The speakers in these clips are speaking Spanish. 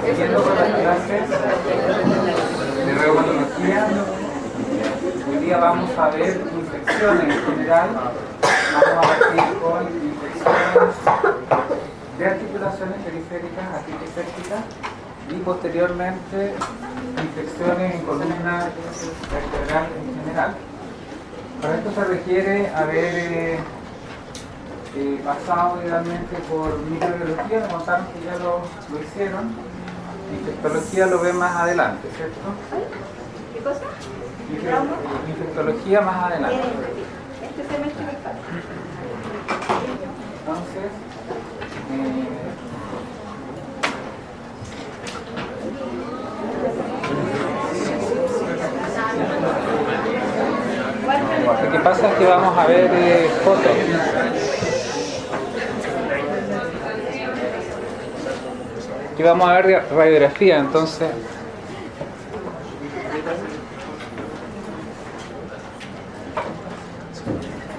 Siguiendo con las clases de reumatología, hoy día vamos a ver infecciones en general. Vamos a partir con infecciones de articulaciones periféricas, artritis séptica, y posteriormente infecciones en columna vertebral en general. Para esto se requiere haber pasado idealmente por microbiología. Me contaron que ya lo hicieron. Infectología lo ven más adelante, ¿cierto? ¿Qué cosa? Infectología más adelante. Este semestre me falta. Entonces, lo que pasa es que vamos a ver fotos. Aquí vamos a ver radiografía, entonces.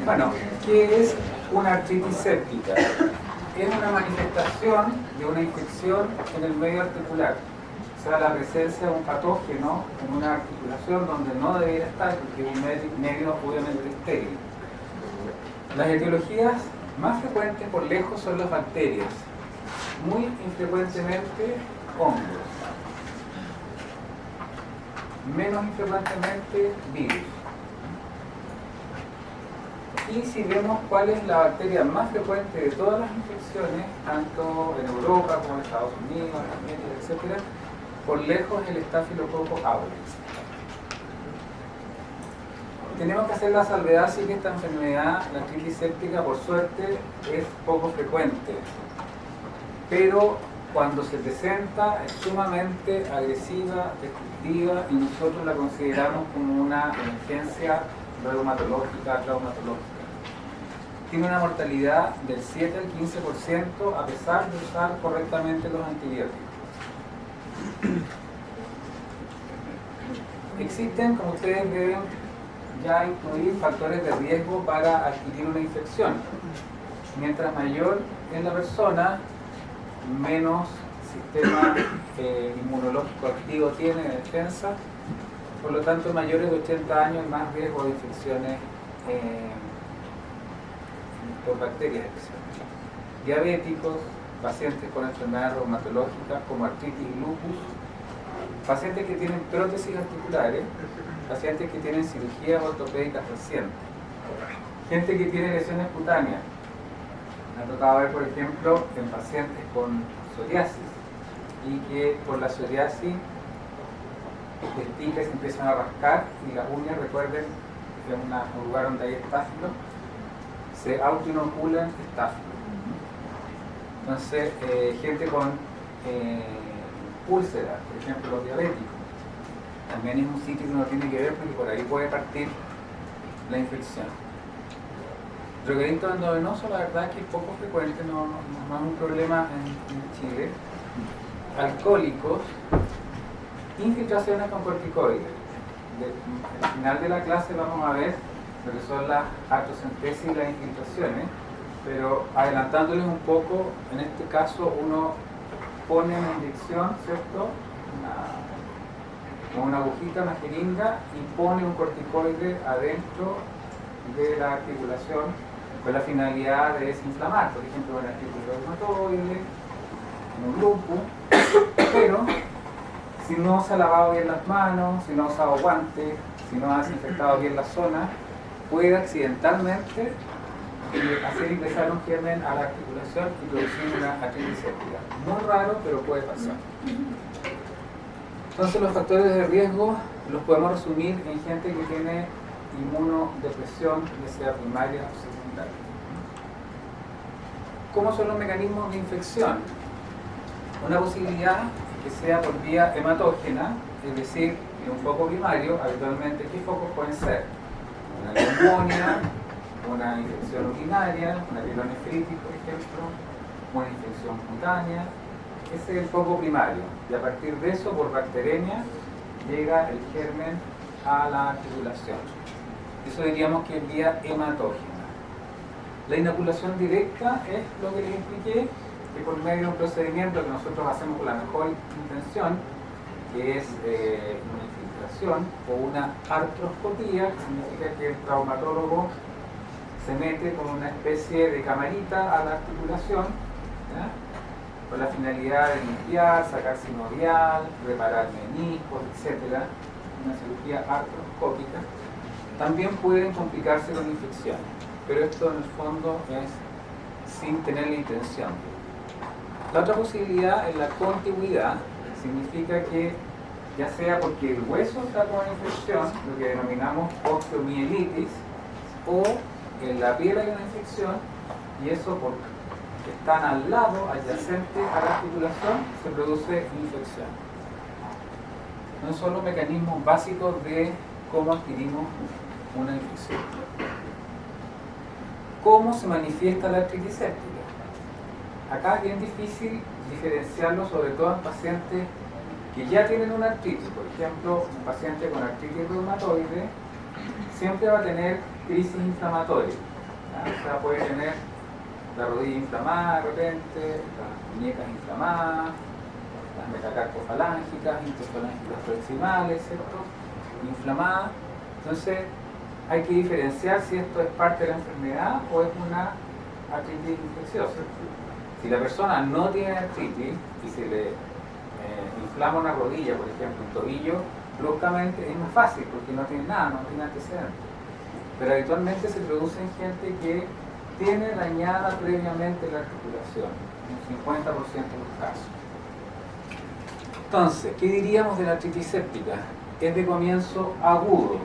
Bueno, ¿qué es una artritis séptica? Es una manifestación de una infección en el medio articular. O sea, la presencia de un patógeno en una articulación donde no debería estar, porque es un medio obviamente estéril. Las etiologías más frecuentes por lejos son las bacterias, muy infrecuentemente hongos, menos infrecuentemente virus. Y si vemos cuál es la bacteria más frecuente de todas las infecciones, tanto en Europa como en Estados Unidos, en América, etc., por lejos el Staphylococcus aureus. Tenemos que hacer la salvedad, sí, que esta enfermedad, la artritis séptica, por suerte, es poco frecuente. Pero cuando se presenta es sumamente agresiva, destructiva, y nosotros la consideramos como una emergencia reumatológica, traumatológica. Tiene una mortalidad del 7 al 15% a pesar de usar correctamente los antibióticos. Existen, como ustedes deben ya incluir, factores de riesgo para adquirir una infección. Mientras mayor es la persona, menos sistema inmunológico activo tiene de defensa, por lo tanto mayores de 80 años más riesgo de infecciones por bacterias especialmente. Diabéticos, pacientes con enfermedades reumatológicas como artritis y lupus, pacientes que tienen prótesis articulares, pacientes que tienen cirugías ortopédicas recientes, gente que tiene lesiones cutáneas. Me ha tocado ver, por ejemplo, en pacientes con psoriasis y que por la psoriasis les pica y se empiezan a rascar y las uñas, recuerden que es un lugar donde hay estáfilo, se autoinoculan estáfilo. Entonces, gente con úlceras, por ejemplo los diabéticos, también es un sitio que uno tiene que ver porque por ahí puede partir la infección. Drogadictos endovenosos, la verdad es que es poco frecuente, no es un problema en Chile. Alcohólicos, infiltraciones con corticoides. Al final de la clase vamos a ver lo que son las artrocentesis y las infiltraciones, pero adelantándoles un poco, en este caso uno pone una inyección, ¿cierto? Con una agujita, una jeringa, y pone un corticoide adentro de la articulación con la finalidad de desinflamar, por ejemplo, en artritis reumatoide, en un lupus, pero si no se ha lavado bien las manos, si no ha usado guantes, si no ha desinfectado bien la zona, puede accidentalmente hacer ingresar un germen a la articulación y producir una artritis séptica. Muy raro, pero puede pasar. Entonces los factores de riesgo los podemos resumir en gente que tiene inmunodepresión, ya sea primaria o secundaria. ¿Cómo son los mecanismos de infección? Una posibilidad es que sea por vía hematógena, es decir, en un foco primario, habitualmente, ¿qué focos pueden ser? Una neumonía, una infección urinaria, una pielonefritis, por ejemplo, una infección cutánea. Ese es el foco primario, y a partir de eso, por bacteremia, llega el germen a la articulación. Eso diríamos que es vía hematógena. La inoculación directa es lo que les expliqué, que por medio de un procedimiento que nosotros hacemos con la mejor intención, que es una infiltración o una artroscopía, que significa que el traumatólogo se mete con una especie de camarita a la articulación, ¿ya?, con la finalidad de limpiar, sacar sinovial, reparar meniscos, etc. Una cirugía artroscópica. También pueden complicarse con infecciones, pero esto en el fondo es sin tener la intención. La otra posibilidad es la contigüidad, significa que ya sea porque el hueso está con una infección, lo que denominamos osteomielitis, o en la piel hay una infección, y eso porque están al lado, adyacente a la articulación, se produce infección. No son los mecanismos básicos de cómo adquirimos una infección. ¿Cómo se manifiesta la artritis séptica? Acá es bien difícil diferenciarlo, sobre todo en pacientes que ya tienen una artritis. Por ejemplo, un paciente con artritis reumatoide siempre va a tener crisis inflamatoria, ¿ya? O sea, puede tener la rodilla inflamada de repente, las muñecas inflamadas, las metacarpofalángicas, interfalángicas proximales, ¿cierto?, inflamadas. Entonces hay que diferenciar si esto es parte de la enfermedad o es una artritis infecciosa. Si la persona no tiene artritis y se le inflama una rodilla, por ejemplo, un tobillo, bruscamente es más fácil porque no tiene nada, no tiene antecedentes. Pero habitualmente se produce en gente que tiene dañada previamente la articulación, en un 50% de los casos. Entonces, ¿qué diríamos de la artritis séptica? Es de comienzo agudo,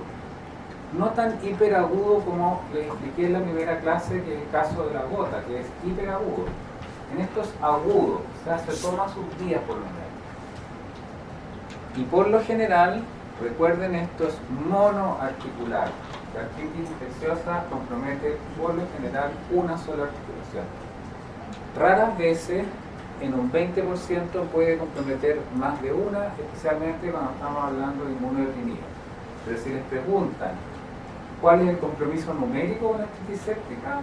no tan hiperagudo como les expliqué en la primera clase, que es el caso de la gota, que es hiperagudo. En esto es agudo, o sea, se toma sus días por lo menos. Y por lo general, recuerden, esto es monoarticular. La artritis infecciosa compromete por lo general una sola articulación. Raras veces, en un 20%, puede comprometer más de una, especialmente cuando estamos hablando de inmunodeprimidos. Pero si les preguntan cuál es el compromiso numérico de la artritis séptica,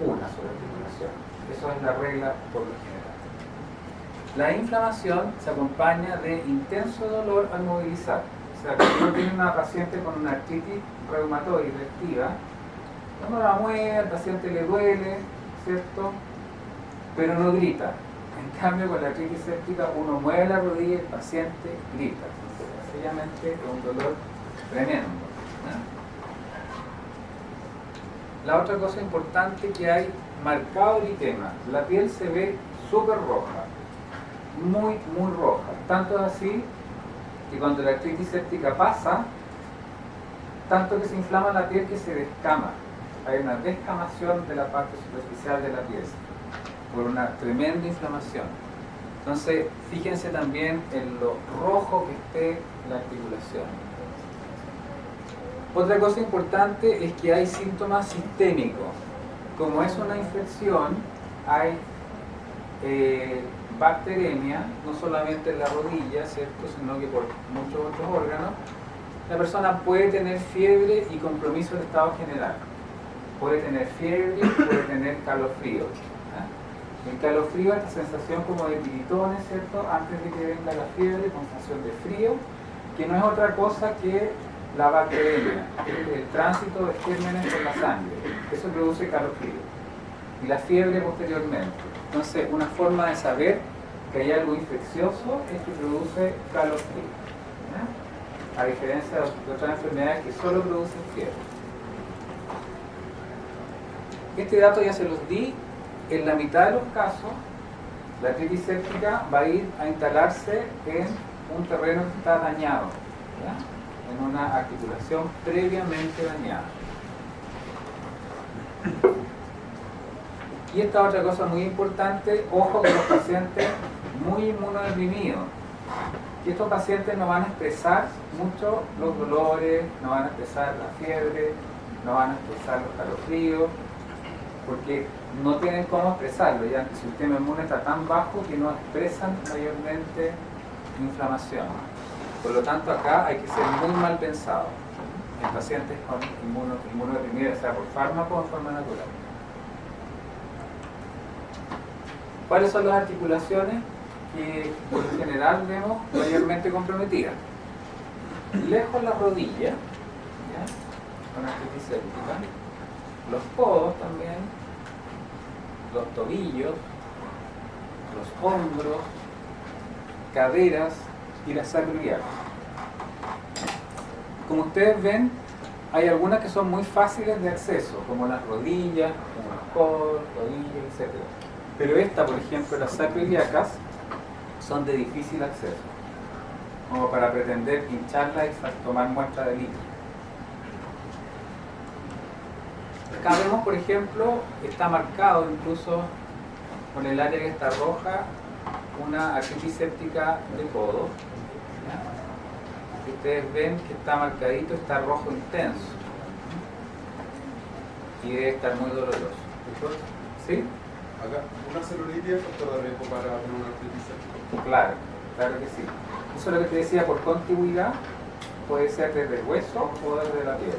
una sola articulación. Eso es la regla por lo general. La inflamación se acompaña de intenso dolor al movilizar. O sea, cuando uno tiene una paciente con una artritis reumatoide activa, cuando la mueve, al paciente le duele, ¿cierto?, pero no grita. En cambio, con la artritis séptica, uno mueve la rodilla y el paciente grita. Entonces, sencillamente es un dolor tremendo, ¿no? La otra cosa importante que hay, marcado eritema. La piel se ve súper roja, muy roja. Tanto así que cuando la artritis séptica pasa, tanto que se inflama la piel que se descama. Hay una descamación de la parte superficial de la piel por una tremenda inflamación. Entonces, fíjense también en lo rojo que esté la articulación. Otra cosa importante es que hay síntomas sistémicos. Como es una infección, hay bacteremia, no solamente en la rodilla, ¿cierto?, sino que por muchos otros órganos. La persona puede tener fiebre y compromiso del estado general. Puede tener fiebre, puede tener calofrío. El calofrío es la sensación como de tiritones, ¿cierto?, antes de que venga la fiebre, con sensación de frío, que no es otra cosa que la bacteremia, el tránsito de gérmenes por la sangre. eso produce calofrío. Y la fiebre posteriormente. Entonces, una forma de saber que hay algo infeccioso es que produce calofrío, ¿ya? A diferencia de otras enfermedades que solo producen fiebre. Este dato ya se los di. En la mitad de los casos, la artritis séptica va a ir a instalarse en un terreno que está dañado, ¿ya? En una articulación previamente dañada. Y esta otra cosa muy importante, ojo con los pacientes muy inmunodeprimidos. Y estos pacientes no van a expresar mucho los dolores, no van a expresar la fiebre, no van a expresar los calofríos, porque no tienen cómo expresarlo, ya que el sistema inmune está tan bajo que no expresan mayormente inflamación. Por lo tanto, acá hay que ser muy mal pensado en pacientes con inmunodeprimidos, sea por fármaco o en forma natural. ¿Cuáles son las articulaciones que por lo general vemos mayormente comprometidas? Lejos la rodilla, ¿ya? Con artritis séptica, los codos también, los tobillos, los hombros, caderas y la sacroiliaca. Como ustedes ven, hay algunas que son muy fáciles de acceso, como las rodillas, como los codos, tobillos, etc. Pero esta, por ejemplo, las sacroiliacas, son de difícil acceso, como para pretender pincharla y tomar muestra de líquido. Acá vemos, por ejemplo, está marcado incluso con el área que está roja, una artritis séptica de codo. ¿Ya? Ustedes ven que está marcadito, está rojo intenso. Y debe estar muy doloroso. ¿Sí? Acá, ¿una celulitis es factor de riesgo para tener una artritis séptica? Claro, claro que sí. Eso es lo que te decía, por contigüidad, puede ser desde el hueso o desde la piel.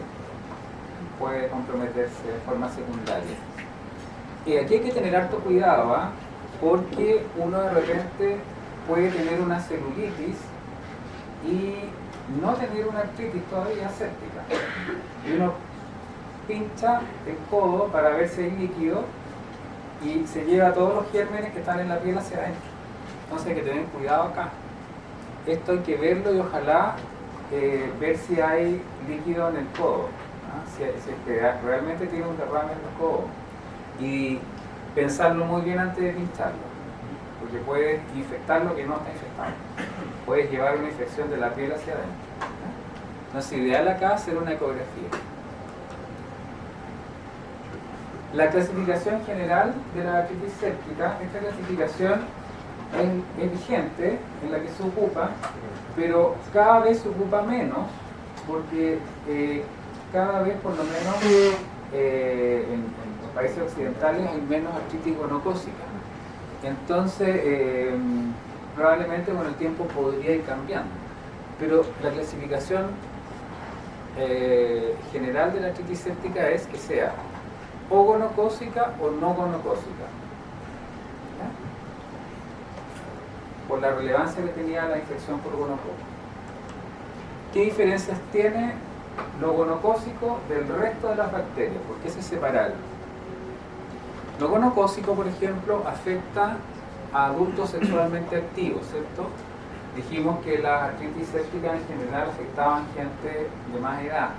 Puede comprometerse de forma secundaria. Y aquí hay que tener harto cuidado, ¿eh? Porque uno de repente puede tener una celulitis y no tener una artritis todavía séptica. Y uno pincha el codo para ver si hay líquido y se lleva todos los gérmenes que están en la piel hacia adentro. Entonces hay que tener cuidado acá. Esto hay que verlo y ojalá ver si hay líquido en el codo, ¿no? Si realmente tiene un derrame en el codo. Y pensarlo muy bien antes de pincharlo, porque puedes infectar lo que no está infectado. Puedes llevar una infección de la piel hacia adentro. Entonces, ideal acá hacer una ecografía. La clasificación general de la artritis séptica, esta clasificación es vigente, en la que se ocupa, pero cada vez se ocupa menos, porque cada vez por lo menos en los países occidentales hay menos artritis gonocócica. Entonces, probablemente con el tiempo podría ir cambiando. Pero la clasificación general de la artritis séptica es que sea o gonocócica o no gonocócica. ¿Ya? Por la relevancia que tenía la infección por gonococo. ¿Qué diferencias tiene lo gonocócico del resto de las bacterias? ¿Por qué se separaron? Lo gonocócico, por ejemplo, afecta a adultos sexualmente activos, ¿cierto? Dijimos que las artritis sépticas en general afectaban gente de más edad.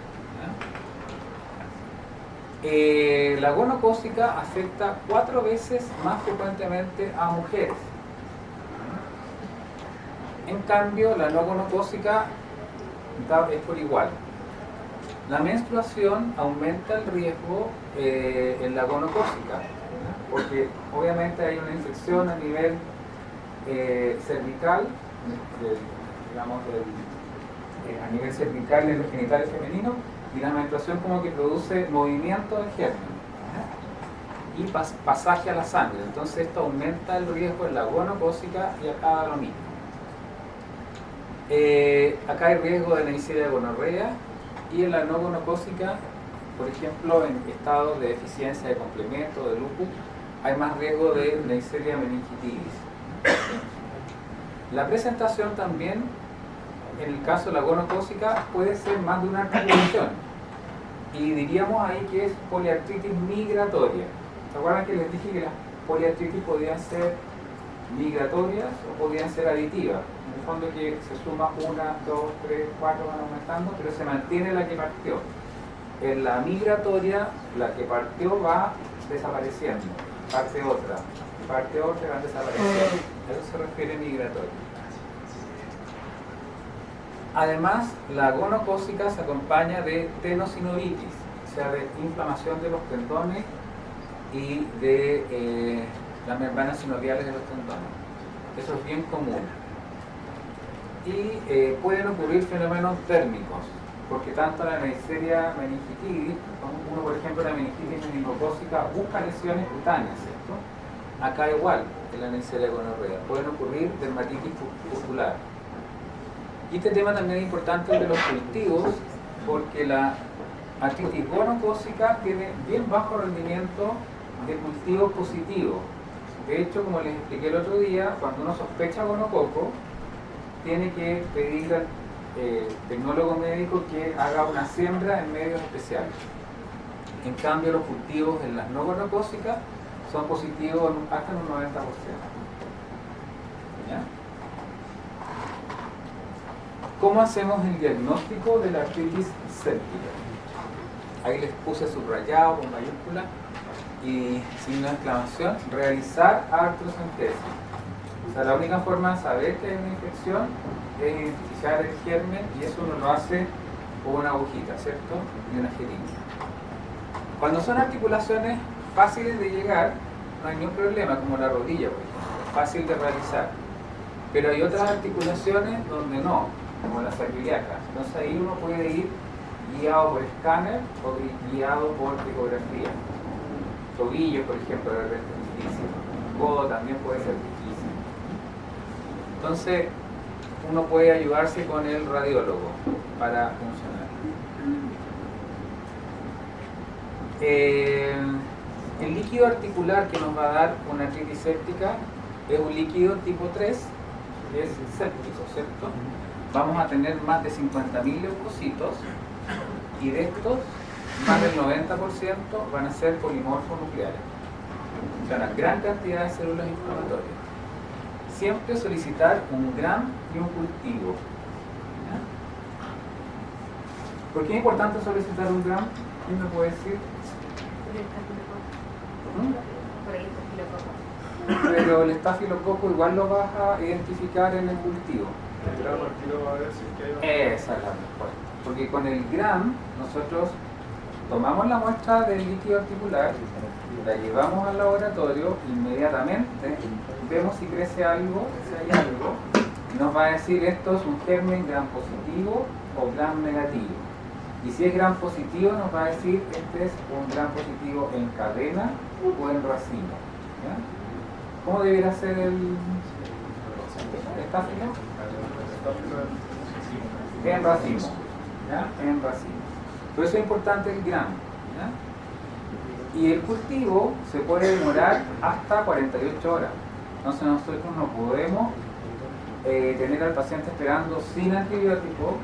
La gonocócica afecta 4 veces más frecuentemente a mujeres. En cambio, la no gonocócica es por igual. La menstruación aumenta el riesgo en la gonocócica, porque obviamente hay una infección a nivel cervical, a nivel cervical en los genitales femeninos, y la menstruación como que produce movimiento del germen y pasaje a la sangre. Entonces esto aumenta el riesgo en la gonocócica y acá lo mismo. Acá hay riesgo de Neisseria gonorrea, y en la no gonocócica, por ejemplo, en estado de deficiencia de complemento, de lupus, hay más riesgo de Neisseria meningitidis. La presentación también, en el caso de la gonocócica, puede ser más de una articulación. y diríamos ahí que es poliartritis migratoria. ¿Se acuerdan que les dije que las poliartritis podían ser migratorias o podían ser aditivas? En el fondo que se suma 1, 2, 3, 4, van aumentando, pero se mantiene la que partió. En la migratoria, la que partió va desapareciendo, parte otra y van desapareciendo. A eso se refiere migratoria. Además, la gonocócica se acompaña de tenosinovitis, o sea, de inflamación de los tendones y de las membranas sinoviales de los tendones. Eso es bien común. Y pueden ocurrir fenómenos térmicos, porque tanto la Neisseria meningitidis, uno por ejemplo la meningitis meningocócica busca lesiones cutáneas, ¿cierto? Acá igual, en la Neisseria gonorrea, pueden ocurrir dermatitis pustular. Y este tema también es importante de los cultivos, porque la artritis gonocócica tiene bien bajo rendimiento de cultivos positivos. De hecho, como les expliqué el otro día, cuando uno sospecha gonococo, tiene que pedir al tecnólogo médico que haga una siembra en medios especiales. En cambio, los cultivos en las no gonocócicas son positivos hasta en un 90%. ¿Ya? ¿Cómo hacemos el diagnóstico de la artritis séptica? Ahí les puse subrayado con mayúscula y signo de exclamación, realizar artrocentesis. O sea, la única forma de saber que hay una infección es identificar el germen, y eso uno lo hace con una agujita, ¿cierto? Y una jeringa. Cuando son articulaciones fáciles de llegar, no hay ningún problema, como la rodilla, por ejemplo, es fácil de realizar. Pero hay otras articulaciones donde no, como la sacroiliaca. Entonces ahí uno puede ir guiado por escáner o guiado por ecografía. Tobillo, por ejemplo, de repente es difícil. Codo también puede ser difícil. Entonces, uno puede ayudarse con el radiólogo para funcionar. El líquido articular que nos va a dar una artritis séptica es un líquido tipo 3, que es séptico, ¿cierto? Vamos a tener más de 50.000 leucocitos, y de estos, más del 90% van a ser polimorfos nucleares. O sea, una gran cantidad de células inflamatorias. Siempre solicitar un gram y un cultivo. ¿Ya? ¿Por qué es importante solicitar un gram? ¿Quién me puede decir? Pero el estafilococo igual lo vas a identificar en el cultivo. El gramo al tiro va a ver si es que hay... Esa es la respuesta. Porque con el gram nosotros tomamos la muestra del líquido articular, la llevamos al laboratorio, inmediatamente vemos si crece algo, si hay algo, y nos va a decir esto es un germen gram positivo o gram negativo. Y si es gram positivo nos va a decir este es un gram positivo en cadena o en racimo. ¿Ya? ¿Cómo debiera ser el estáfilo? En racimo. ¿Ya? En racimo. Por eso es importante el gram. ¿Ya? Y el cultivo se puede demorar hasta 48 horas. Entonces nosotros no podemos tener al paciente esperando sin antibiótico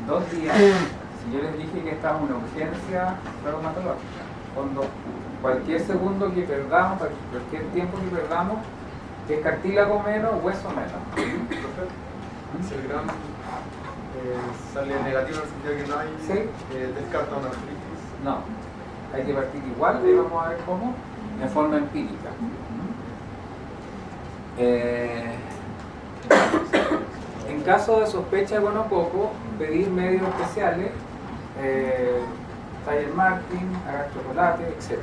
2 días. Si yo les dije que estaba en una urgencia reumatológica, cuando cualquier segundo que perdamos, cualquier tiempo que perdamos, es cartílago menos, hueso menos. Si el gram sale negativo en el sentido que no hay, ¿Sí? descarta una artritis. No, hay que partir igual, y vamos a ver cómo, en forma empírica. En caso de sospecha de gonococo, pedir medios especiales, Taller Martin, agar chocolate, etc.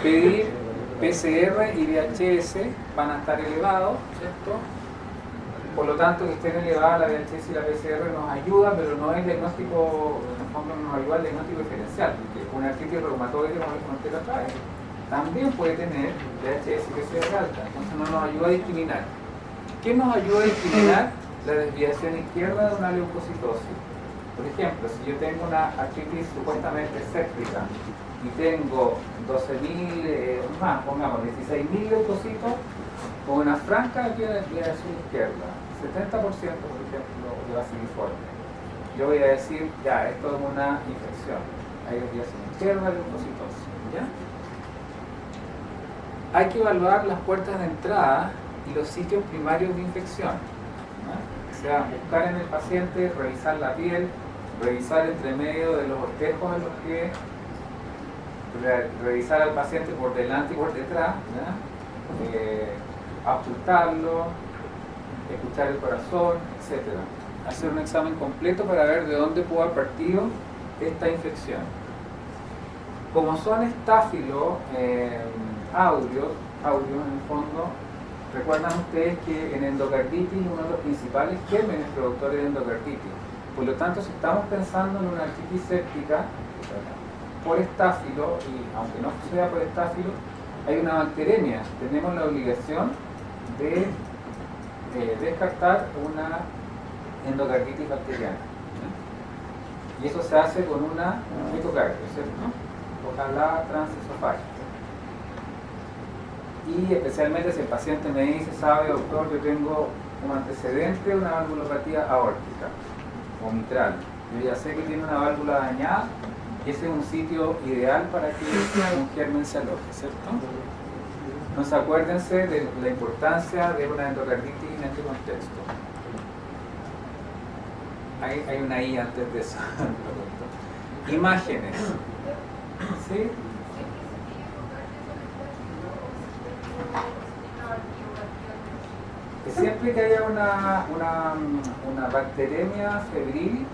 Pedir PCR y VHS van a estar elevados, ¿cierto? Por lo tanto, que estén elevadas la VHS y la PCR nos ayuda, pero no es diagnóstico, en el fondo nos ayuda el diagnóstico diferencial, porque una artritis reumatoide, como les comenté la otra vez, también puede tener VHS y PCR alta, entonces no nos ayuda a discriminar. ¿Qué nos ayuda a discriminar? La desviación izquierda de una leucocitosis. Por ejemplo, si yo tengo una artritis supuestamente séptica y tengo 12.000, más, pongamos 16.000 leucocitos, con una franca desviación izquierda, 70% por ejemplo de baciliforme. yo voy a decir, ya, esto es una infección. Hay desviación interna, leucocitosis. ¿Ya? Hay que evaluar las puertas de entrada y los sitios primarios de infección. ¿No? O sea, buscar en el paciente, revisar la piel, revisar entre medio de los espejos en los que revisar al paciente por delante y por detrás, auscultarlo, escuchar el corazón, etc. Hacer un examen completo para ver de dónde pudo haber partido esta infección. Como son estáfilos audios en el fondo, recuerdan ustedes que en endocarditis es uno de los principales gérmenes productores de endocarditis. Por lo tanto, si estamos pensando en una artritis séptica por estáfilo, y aunque no sea por estáfilo, hay una bacteremia, tenemos la obligación de descartar una endocarditis bacteriana. Y eso se hace con una miocardio, ¿cierto? Ojalá transesofágica. Y especialmente si el paciente me dice, sabe doctor, yo tengo como antecedente una valvulopatía aórtica o mitral. Yo ya sé que tiene una válvula dañada y ese es un sitio ideal para que un germen se aloje, ¿cierto? Entonces acuérdense de la importancia de una endocarditis en este contexto. Hay una I antes de eso. Imágenes. ¿Sí? Siempre que haya una bacteremia febril,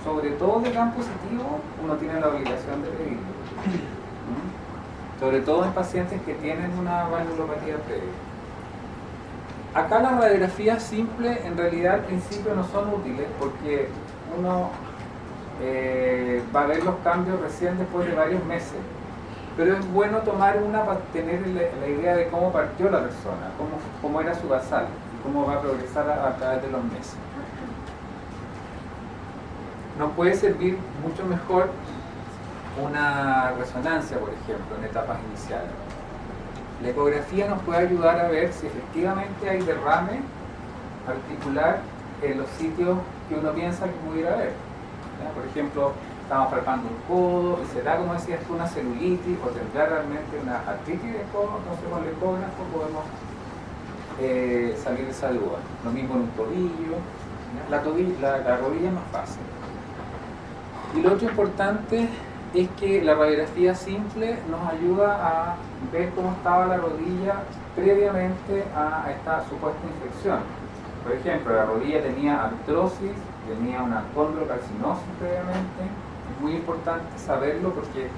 sobre todo de gran positivo, uno tiene la obligación de pedirlo. Sobre todo en pacientes que tienen una valvulopatía previa. Acá las radiografías simples en realidad al principio no son útiles porque uno va a ver los cambios recién después de varios meses. Pero es bueno tomar una para tener la idea de cómo partió la persona, cómo era su basal y cómo va a progresar a través de los meses. Nos puede servir mucho mejor una resonancia, por ejemplo, en etapas iniciales. La ecografía nos puede ayudar a ver si efectivamente hay derrame articular en los sitios que uno piensa que pudiera haber. ¿Ya? Por ejemplo, estamos palpando un codo y se da, como decías tú, una celulitis o tendrá realmente una artritis de codo, entonces con el ecógrafo podemos salir de esa duda. Lo mismo en un tobillo, la rodilla es más fácil. Y lo otro importante es que la radiografía simple nos ayuda a ver cómo estaba la rodilla previamente a esta supuesta infección. Por ejemplo, la rodilla tenía artrosis, tenía una condrocarcinosis previamente. Es muy importante saberlo porque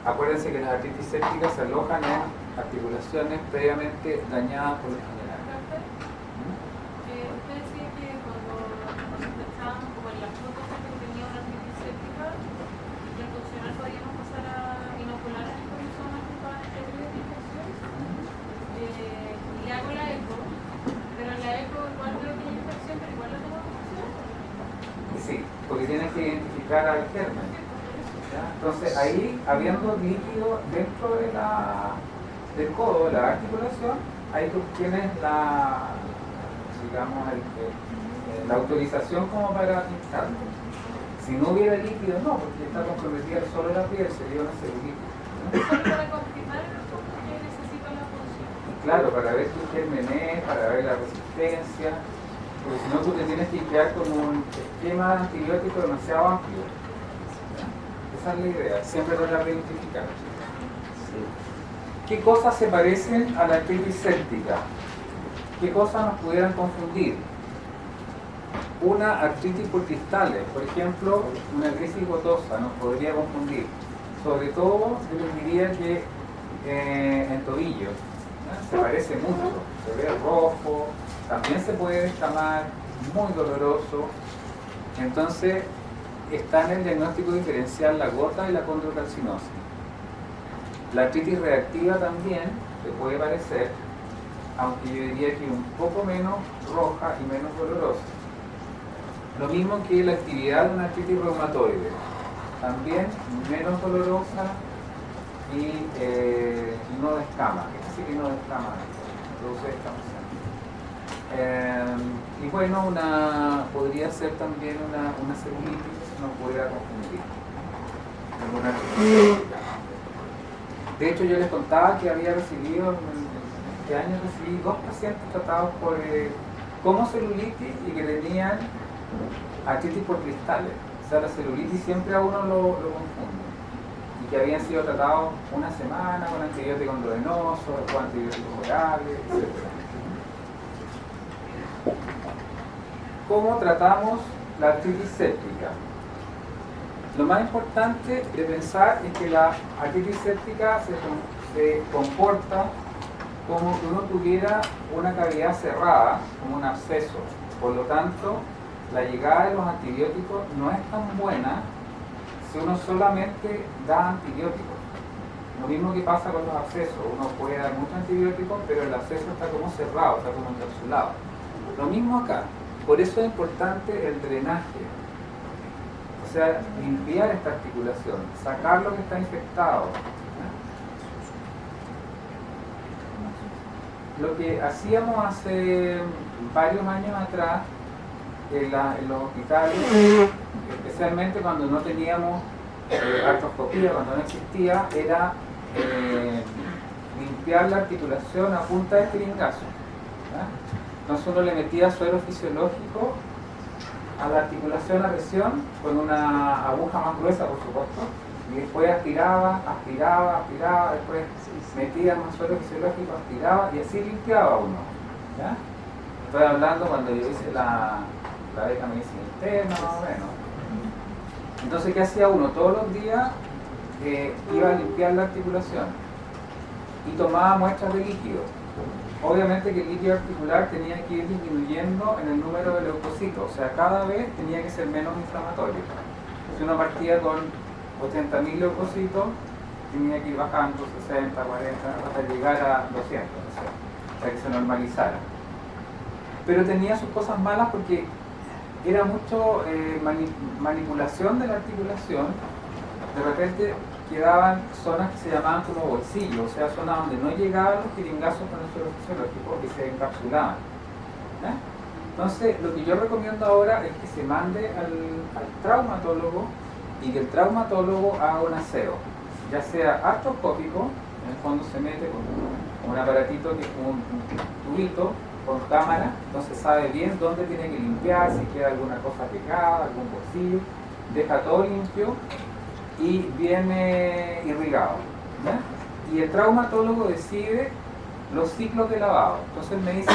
acuérdense que las artritis sépticas se alojan en articulaciones previamente dañadas por lo general. Usted decía que cuando pensábamos como en las fotos que tenía una artritis séptica, y al funcionar podíamos pasar a inocular a estas personas que estaban en peligro de infección. Le hago la eco, pero en la eco igual veo que hay infección, pero igual la tengo infección. Sí, porque tienes que identificar al germen. ¿Ya? Entonces ahí, habiendo líquido dentro del codo, de la articulación, ahí tú tienes la autorización como para pintarlo. Si no hubiera líquido, no, porque está comprometida solo la piel, sería una celulitis. Solo para confirmar que necesito la función. Claro, para ver qué germen es, para ver la resistencia, porque si no tú te tienes que quedar con un esquema antibiótico demasiado amplio. Esa es la idea, siempre tratar de identificar. ¿Qué cosas se parecen a la artritis séptica? ¿Qué cosas nos pudieran confundir? Una artritis por cristales, por ejemplo, una crisis gotosa nos podría confundir. Sobre todo, yo les diría que en tobillos, ¿no? Se parece mucho, se ve rojo, también se puede descamar, muy doloroso. Entonces, está en el diagnóstico diferencial la gota y la condrocalcinosis. La artritis reactiva también se puede parecer, aunque yo diría que un poco menos roja y menos dolorosa. Lo mismo que la actividad de una artritis reumatoide, también menos dolorosa y no descama, es decir, que no descama, produce descamación. Y bueno, podría ser también una celulitis, no pudiera confundir. Alguna célula. De hecho, yo les contaba que había recibido, este año recibí 2 pacientes tratados por como celulitis y que tenían artritis por cristales. O sea, la celulitis siempre a uno lo confunde. Y que habían sido tratados una semana con antibióticos endovenosos, con antibióticos orales, etc. ¿Cómo tratamos la artritis séptica? Lo más importante de pensar es que la artritis séptica se comporta como si uno tuviera una cavidad cerrada, como un absceso. Por lo tanto, la llegada de los antibióticos no es tan buena si uno solamente da antibióticos. Lo mismo que pasa con los abscesos, uno puede dar muchos antibióticos, pero el absceso está como cerrado, está como encapsulado. Lo mismo acá, por eso es importante el drenaje. O sea, limpiar esta articulación, sacar lo que está infectado. Lo que hacíamos hace varios años atrás en los hospitales, especialmente cuando no teníamos artroscopía, cuando no existía, era limpiar la articulación a punta de jeringazo. Entonces uno le metía suero fisiológico a la articulación a presión con una aguja más gruesa, por supuesto, y después aspiraba, después metía más suero fisiológico, aspiraba y así limpiaba uno. ¿Ya? Estoy hablando cuando yo hice la beca medicina interna, más o menos. Entonces, ¿qué hacía uno? Todos los días iba a limpiar la articulación y tomaba muestras de líquido. Obviamente que el líquido articular tenía que ir disminuyendo en el número de leucocitos, o sea, cada vez tenía que ser menos inflamatorio. Si uno partía con 80.000 leucocitos, tenía que ir bajando 60, 40, hasta llegar a 200, o sea, para que se normalizara. Pero tenía sus cosas malas porque era mucho manipulación de la articulación. De repente quedaban zonas que se llamaban como bolsillos, o sea, zonas donde no llegaban los jeringasos con el suero fisiológico y se encapsulaban. ¿Eh? Entonces, lo que yo recomiendo ahora es que se mande al traumatólogo y que el traumatólogo haga un aseo, ya sea artroscópico, en el fondo se mete con un aparatito que es como un tubito con cámara, entonces sabe bien dónde tiene que limpiar, si queda alguna cosa pegada, algún bolsillo, deja todo limpio y viene irrigado. ¿Ya? Y el traumatólogo decide los ciclos de lavado. Entonces me dice,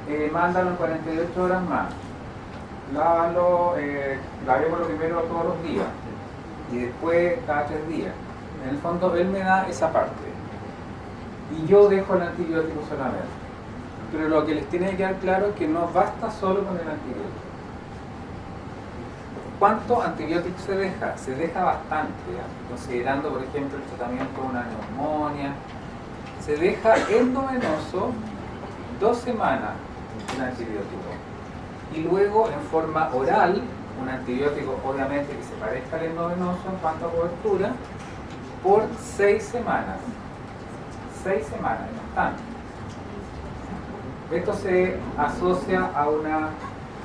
mira, mándalo en 48 horas más, lávalo, lavémoslo primero todos los días y después cada 3 días. En el fondo él me da esa parte y yo dejo el antibiótico solamente. Pero lo que les tiene que quedar claro es que no basta solo con el antibiótico. ¿Cuánto antibiótico se deja? Se deja bastante, ¿ya? Considerando, por ejemplo, el tratamiento de una neumonía. Se deja endovenoso 2 semanas un antibiótico. Y luego, en forma oral, un antibiótico, obviamente, que se parezca al endovenoso en cuanto a cobertura, por 6 semanas. 6 semanas, es bastante. Esto se asocia a una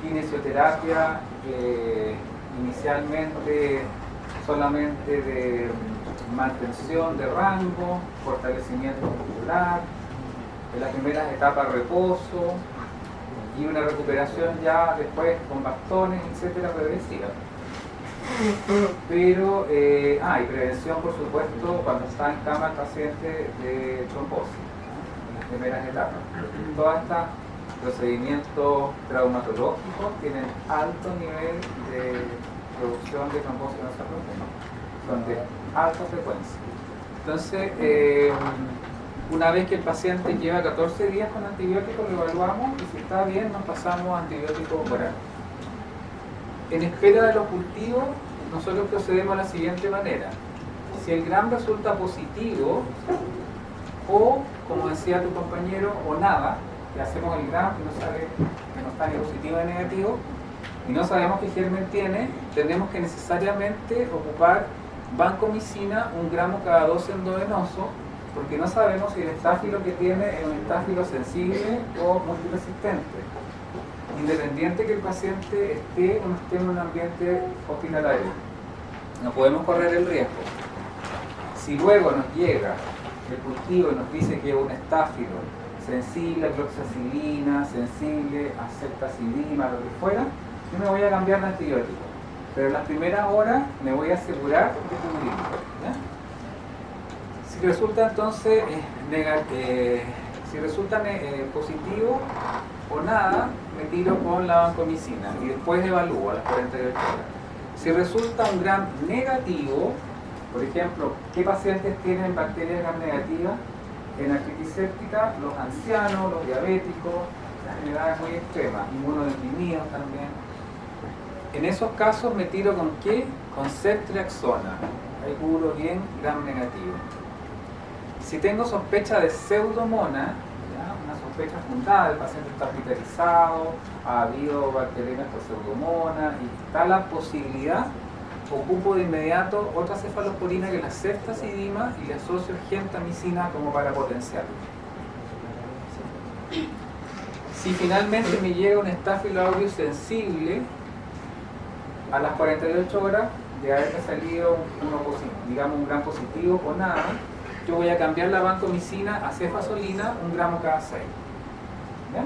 kinesioterapia inicialmente solamente de mantención de rango, fortalecimiento muscular, en las primeras etapas reposo y una recuperación ya después con bastones, etcétera, progresiva. Pero, y prevención, por supuesto, cuando está en cama el paciente de trombosis, en las primeras etapas. Todos estos procedimientos traumatológicos tienen alto nivel de producción de trombosis venosa, son de alta frecuencia. Entonces, una vez que el paciente lleva 14 días con antibióticos, lo evaluamos y si está bien, nos pasamos a antibióticos orales. En espera de los cultivos, nosotros procedemos de la siguiente manera. Si el GRAM resulta positivo, o, como decía tu compañero, o nada, que hacemos el GRAM que no está ni positivo ni negativo, y no sabemos qué germen tiene, tenemos que necesariamente ocupar vancomicina, 1 gramo cada 12 endovenoso, porque no sabemos si el estáfilo que tiene es un estáfilo sensible o multiresistente, independiente que el paciente esté o no esté en un ambiente hospitalario. No podemos correr el riesgo. Si luego nos llega el cultivo y nos dice que es un estáfilo sensible a cloxacilina, sensible a ceftazidima, lo que fuera, yo me voy a cambiar de antibiótico. Pero en las primeras horas me voy a asegurar de cubrirlo. Si resulta entonces positivo o nada, me tiro con la vancomicina y después evalúo a las 48 horas. Si resulta un gram negativo, por ejemplo, ¿qué pacientes tienen bacterias gram negativas? En artritis séptica, los ancianos, los diabéticos, las edades muy extremas, inmunodeprimidos también. En esos casos me tiro con ¿qué? Con ceftriaxona. Ahí cubro bien gram negativo. Si tengo sospecha de pseudomonas, una sospecha fundada, el paciente está hospitalizado, ha habido bacterias por pseudomonas y está la posibilidad, ocupo de inmediato otra cefalosporina que es la ceftazidima y le asocio gentamicina como para potenciarlo. Si finalmente me llega un Staphylo aureus sensible, a las 48 horas de haber salido un gran positivo o nada, yo voy a cambiar la vancomicina a cefazolina 1 gramo cada 6. ¿Ya?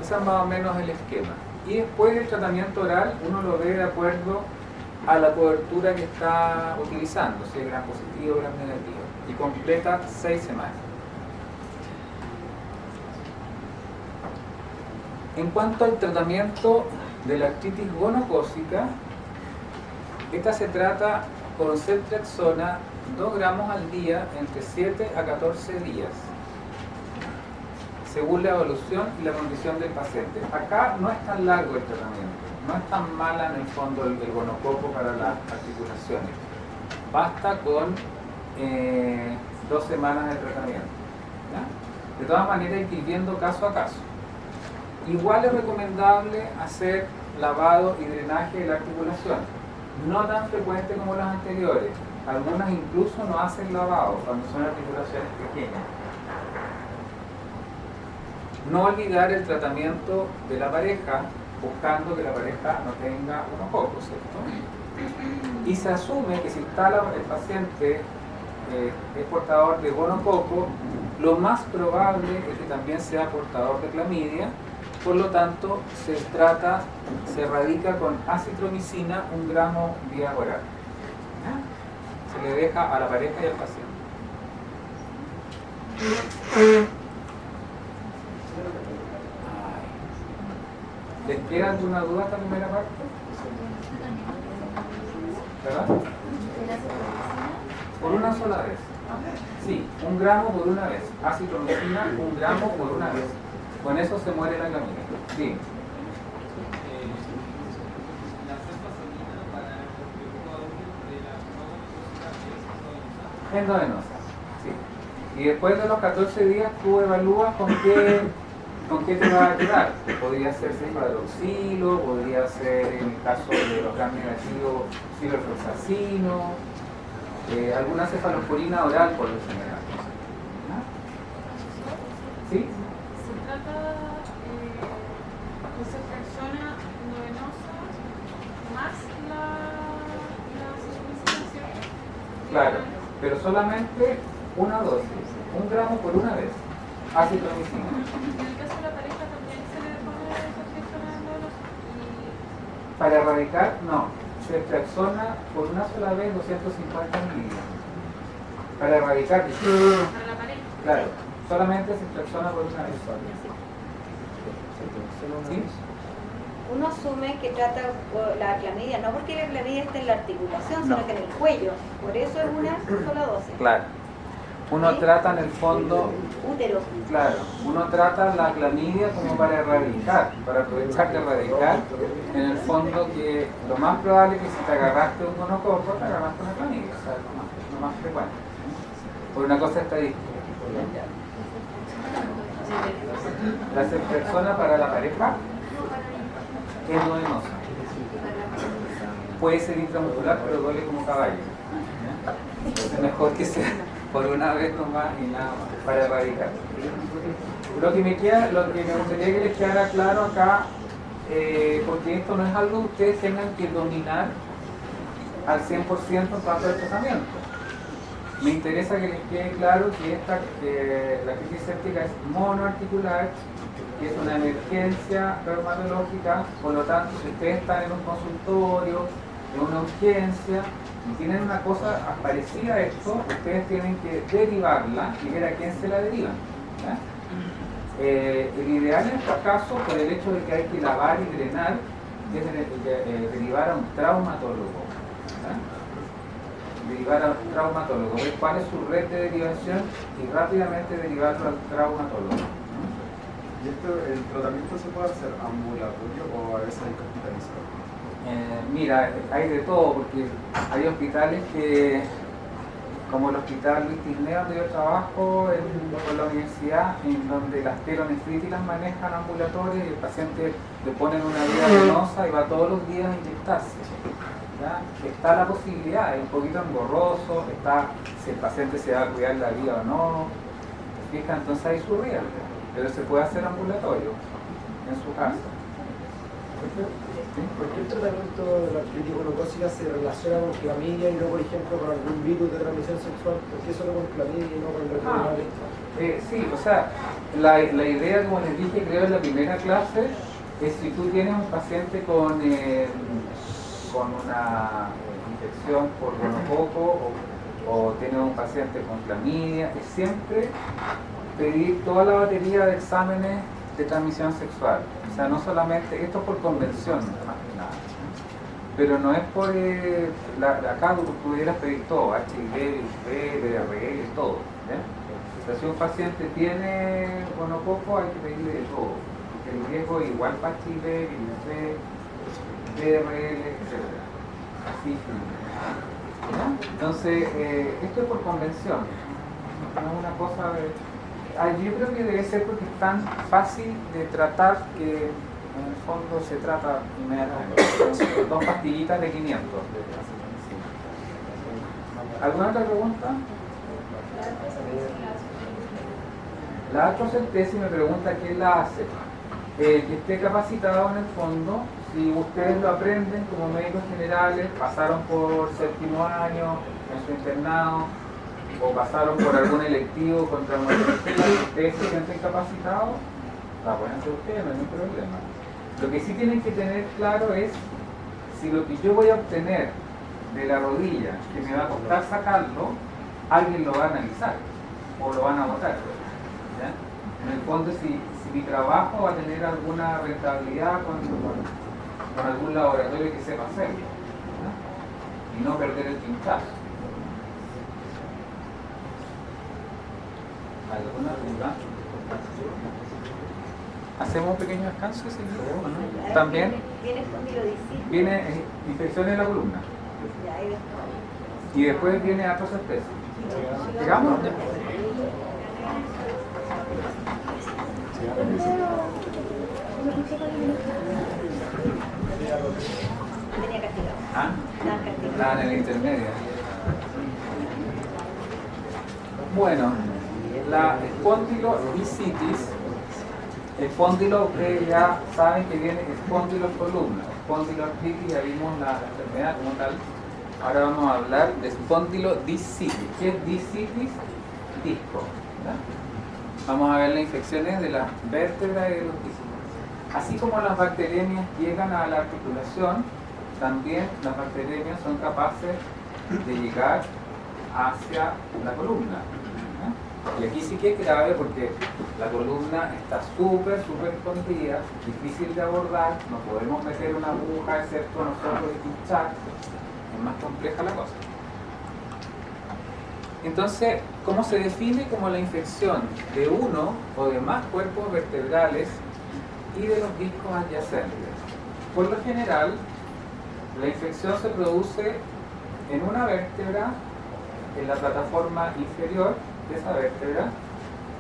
Ese es más o menos el esquema. Y después el tratamiento oral uno lo ve de acuerdo a la cobertura que está utilizando, si es gram positivo o gram negativo, y completa 6 semanas. En cuanto al tratamiento de la artritis gonocócica, esta se trata con ceftriaxona 2 gramos al día entre 7 a 14 días, según la evolución y la condición del paciente. Acá no es tan largo el tratamiento, no es tan mala en el fondo el gonococo para las articulaciones. Basta con 2 semanas de tratamiento. ¿Ya? De todas maneras hay que ir viendo caso a caso. Igual es recomendable hacer lavado y drenaje de la articulación, no tan frecuente como las anteriores. Algunas incluso no hacen lavado cuando son articulaciones pequeñas. No olvidar el tratamiento de la pareja, buscando que la pareja no tenga gonococos, ¿cierto? Y se asume que si el paciente es portador de gonococo, lo más probable es que también sea portador de clamidia. Por lo tanto, se erradica con acitromicina 1 gramo vía oral. ¿Ya? Se le deja a la pareja y al paciente. ¿Les queda alguna duda esta primera parte? ¿Verdad? Por una sola vez. Sí, 1 gramo por una vez. Acitromicina 1 gramo por una vez. Con eso se muere la clamidia. Sí. Endovenosa. Sí. Y después de los 14 días tú evalúas con qué te va a ayudar. Podría ser cefadroxilo, podría ser en el caso de los gram negativos ciprofloxacino, alguna cefalosporina oral por lo general. ¿Sí? De ceftriaxona endovenosa más la ceftriaxona, ¿cierto? Claro, pero solamente una dosis, 1 gramo por una vez, acitromicina. En el caso de la pareja también se le pone ceftriaxona endovenosa. Para erradicar, no, ceftriaxona por una sola vez 250 miligramos. Para erradicar, Para la pareja. claro, solamente ceftriaxona por una vez. ¿Sí? Uno asume que trata la clamidia, no porque la clamidia esté en la articulación, sino No. que en el cuello. Por eso es una sola dosis. Claro. Uno trata en el fondo, Útero. claro, uno trata la clamidia como para erradicar, para aprovechar de erradicar, en el fondo que lo más probable es que si te agarraste un gonococo, te agarraste una clamidia, o sea, lo más frecuente. Por una cosa estadística. La ceftriaxona para la pareja es endovenosa. Puede ser intramuscular, pero duele como caballo. Es mejor que sea por una vez nomás y nada más, para erradicar. Lo que me gustaría que les quedara claro acá, porque esto no es algo que ustedes tengan que dominar al 100% en cuanto al tratamiento. Me interesa que les quede claro que la crisis séptica es monoarticular, que es una emergencia reumatológica, por lo tanto, si ustedes están en un consultorio, en una urgencia, y tienen una cosa parecida a esto, ustedes tienen que derivarla y ver a quién se la derivan. ¿Ya? El ideal en estos casos, por el hecho de que hay que lavar y drenar, es derivar a un traumatólogo. ¿Ya? Derivar a un traumatólogo, ver cuál es su red de derivación y rápidamente derivarlo al traumatólogo. ¿Y el tratamiento se puede hacer ambulatorio o a veces hay que hospitalizar? Mira, hay de todo, porque hay hospitales que, como el hospital Luis Tirné, donde yo trabajo con la universidad, en donde las telonefritis las manejan ambulatorias y el paciente le ponen una vía venosa y va todos los días a inyectarse. ¿Ya? Está la posibilidad, es un poquito engorroso, si el paciente se va a cuidar la vida o no, fija, entonces hay su riesgo, pero se puede hacer ambulatorio en su casa. ¿Por qué el tratamiento de la artritis gonocócica se relaciona con clamidia y no, por ejemplo, con algún virus de transmisión sexual? ¿Por qué solo con clamidia y no con retrovirales? Sí, o sea, la idea, como les dije, creo en la primera clase, es si tú tienes un paciente con una infección por gonococo o tienes un paciente con clamidia, es siempre pedir toda la batería de exámenes de transmisión sexual. O sea, no solamente, esto es por convención, más que nada. Pero no es por, acá tú pudieras pedir todo, HIV, VIH, VRL, todo. ¿Ya? O sea, si un paciente tiene gonococo, hay que pedirle de todo. Porque el riesgo es igual para HIV, VRL, etc. Así. ¿Ya? Entonces, esto es por convención. No es una cosa de... yo creo que debe ser porque es tan fácil de tratar que en el fondo se trata inmediatamente. 2 pastillitas de 500. ¿Alguna otra pregunta? La artrocentesis me pregunta quién la hace. Que esté capacitado en el fondo, si ustedes lo aprenden como médicos generales, pasaron por 7º año en su internado, o pasaron por algún electivo contra una enfermedad, si ustedes se sienten capacitados, la pueden hacer ustedes, no hay ningún problema. Lo que sí tienen que tener claro es si lo que yo voy a obtener de la rodilla, que me va a costar sacarlo, alguien lo va a analizar o lo van a votar. ¿Ya? En el fondo, si mi trabajo va a tener alguna rentabilidad con algún laboratorio que sepa hacerlo, ¿ya? Y no perder el pinchazo. ¿Alguna duda? ¿Hacemos un pequeño descanso? ¿Sí? ¿No? ¿También? Viene espondilodicitis. Viene infección en la columna. Ya, Y después viene artrocentesis. ¿Llegamos? Tenía castigado. ¿Ah? Estaban castigados. En el intermedio. Bueno, la espondilodicitis, espondilo, ustedes ya saben que viene espondilocolumna, espondiloartritis, ya vimos la enfermedad como tal. Ahora vamos a hablar de espondilodicitis. ¿Qué es dicitis? Disco. ¿Ya? Vamos a ver las infecciones de las vértebras y de los discos. Así como las bacteriemias llegan a la articulación, también las bacteriemias son capaces de llegar hacia la columna. Y aquí sí que es grave porque la columna está súper escondida, difícil de abordar, no podemos meter una aguja excepto nosotros y pinchar, es más compleja la cosa. Entonces, ¿cómo se define? Como la infección de uno o de más cuerpos vertebrales y de los discos adyacentes. Por lo general, la infección se produce en una vértebra, en la plataforma inferior de esa vértebra,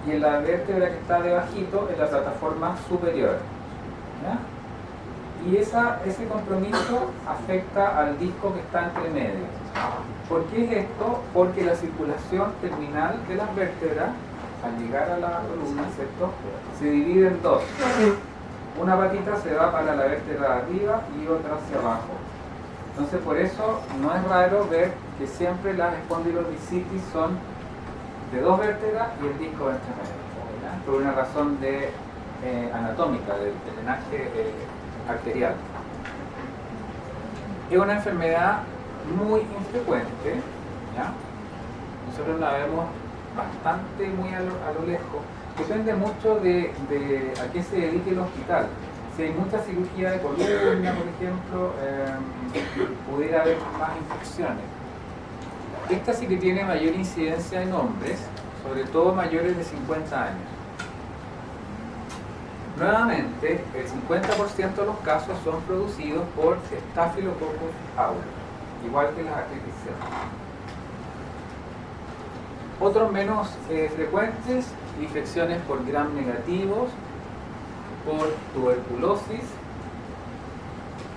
y en la vértebra que está debajito, en la plataforma superior. ¿Ya? Y ese compromiso afecta al disco que está entre medio. ¿Por qué es esto? Porque la circulación terminal de las vértebras, al llegar a la columna, ¿cierto?, se divide en dos. Una patita se va para la vértebra de arriba y otra hacia abajo. Entonces, por eso no es raro ver que siempre las espondilodicitis son de dos vértebras y el disco entre medio, ¿ya? Por una razón anatómica, de drenaje arterial. Es una enfermedad muy infrecuente, ¿ya? Nosotros la vemos bastante muy a lo lejos. Depende mucho de a qué se dedique el hospital. Si hay mucha cirugía de columna, por ejemplo, pudiera haber más infecciones. Esta sí que tiene mayor incidencia en hombres, sobre todo mayores de 50 años. Nuevamente, el 50% de los casos son producidos por Staphylococcus aureus, igual que las artritis ciáticas. Otros menos frecuentes, infecciones por gram negativos, por tuberculosis,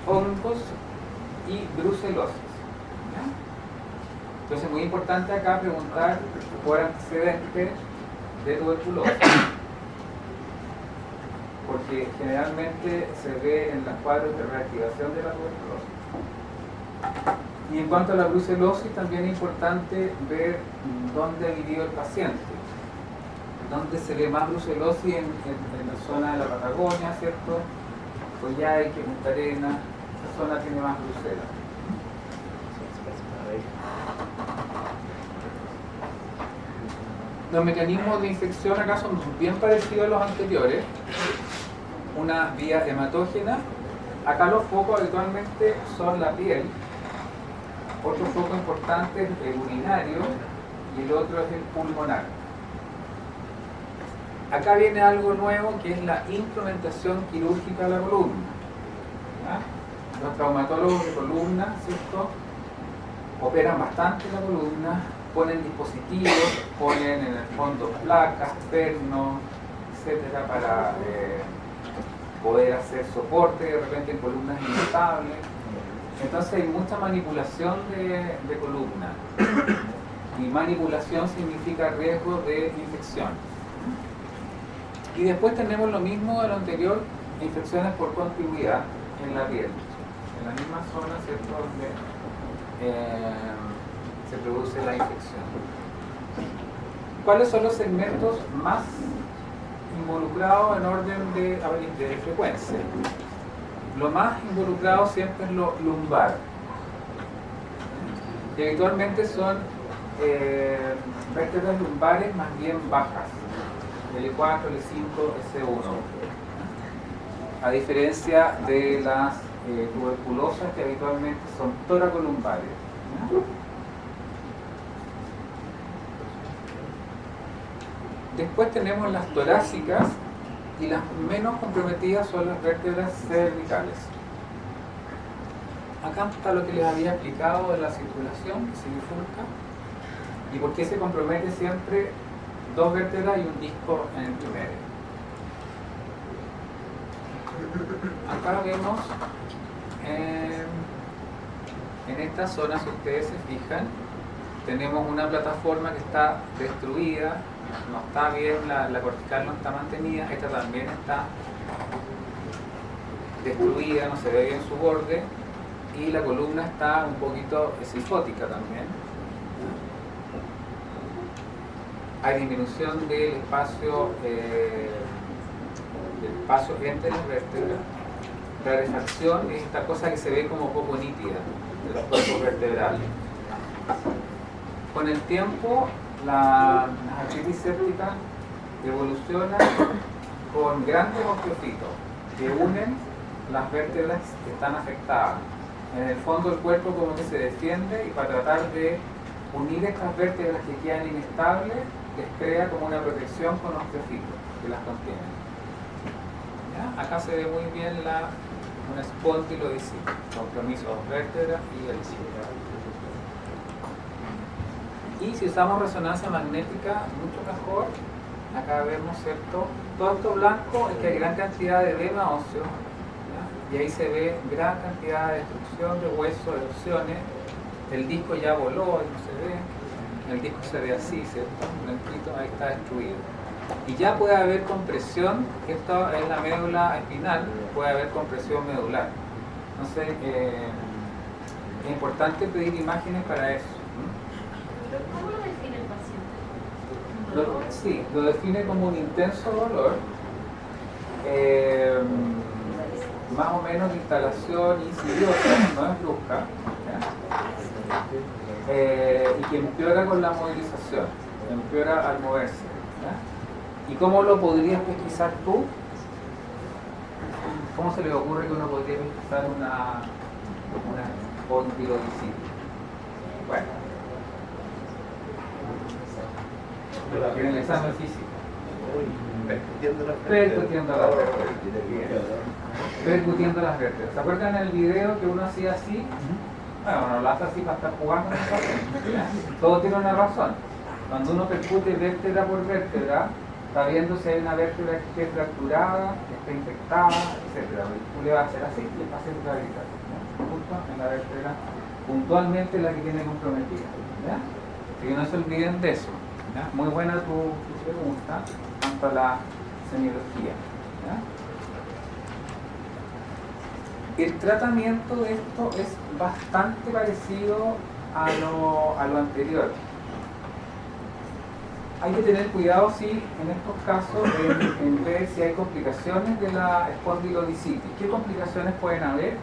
hongos y brucelosis. ¿Ya? Entonces, muy importante acá preguntar por antecedentes de tuberculosis, porque generalmente se ve en las cuadros de reactivación de la tuberculosis. Y en cuanto a la brucelosis, también es importante ver dónde ha vivido el paciente. Donde se ve más brucelosis en la zona de la Patagonia, ¿cierto? Coyhaique, Punta Arenas, esa zona tiene más brucela. Los mecanismos de infección acá son bien parecidos a los anteriores. Una vía hematógena. Acá los focos habitualmente son la piel. Otro foco importante es el urinario y el otro es el pulmonar. Acá viene algo nuevo que es la instrumentación quirúrgica de la columna. ¿Ya? Los traumatólogos de columna, ¿cierto?, operan bastante la columna, ponen dispositivos, ponen en el fondo placas, pernos, etcétera, para poder hacer soporte de repente en columnas inestables. Entonces hay mucha manipulación de columna. Y manipulación significa riesgo de infección. Y después tenemos lo mismo de lo anterior, infecciones por contigüidad en la piel, en la misma zona, ¿cierto?, donde se produce la infección. ¿Cuáles son los segmentos más involucrados en orden de frecuencia? Lo más involucrado siempre es lo lumbar, que habitualmente son vértebras lumbares más bien bajas, L4, L5, S1, a diferencia de las tuberculosas, que habitualmente son toracolumbares. Después tenemos las torácicas, y las menos comprometidas son las vértebras cervicales. Acá está lo que les había explicado de la circulación, que se bifurca, y por qué se compromete siempre dos vértebras y un disco en el medio. Acá vemos en esta zona, si ustedes se fijan, tenemos una plataforma que está destruida, no está bien, la cortical no está mantenida, esta también está destruida, no se ve bien su borde, y la columna está un poquito cifótica también. Hay disminución del espacio entre las vértebras. Rarefacción es esta cosa que se ve como poco nítida de los cuerpos vertebrales. Con el tiempo, las artritis sépticas evolucionan con grandes osteocitos que unen las vértebras que están afectadas. En el fondo del cuerpo como que se defiende, y para tratar de unir estas vértebras que quedan inestables, les crea como una protección con osteocitos que las contienen. ¿Ya? Acá se ve muy bien una espondilodicitis, compromiso de vértebras y el disco. Y si usamos resonancia magnética, mucho mejor. Acá vemos, ¿cierto? Todo esto blanco es que hay gran cantidad de edema óseo, ¿ya? y ahí se ve gran cantidad de destrucción de huesos, erosiones. El disco ya voló, ahí no se ve. El disco se ve así, ¿cierto? Blanquito, ahí está destruido. Y ya puede haber compresión, esto es la médula espinal, puede haber compresión medular. Entonces, es importante pedir imágenes para eso. ¿Cómo lo define el paciente? Sí, lo define como un intenso dolor, más o menos de instalación insidiosa, no es brusca, y que empeora con la movilización, empeora al moverse. ¿Ya? ¿Y cómo lo podrías pesquisar tú? ¿Cómo se le ocurre que uno podría pesquisar una espondilodicitis? Bueno, en el examen físico. Percutiendo las vértebras. Percutiendo las vértebras. ¿Se acuerdan el video que uno hacía así? Bueno, uno lo hace así para estar jugando. Todo tiene una razón. Cuando uno percute vértebra por vértebra, está viendo si hay una vértebra que esté fracturada, que esté infectada, etc. Tú le vas a hacer así y el paciente va a gritar. Justo en la vértebra, puntualmente la que tiene comprometida. ¿Ya? Así que no se olviden de eso. ¿Ya? Muy buena tu pregunta cuanto a la semiología. ¿Ya? El tratamiento de esto es bastante parecido a lo anterior. Hay que tener cuidado, sí, en estos casos, en ver si hay complicaciones de la espondilodicitis. ¿Qué complicaciones pueden haber?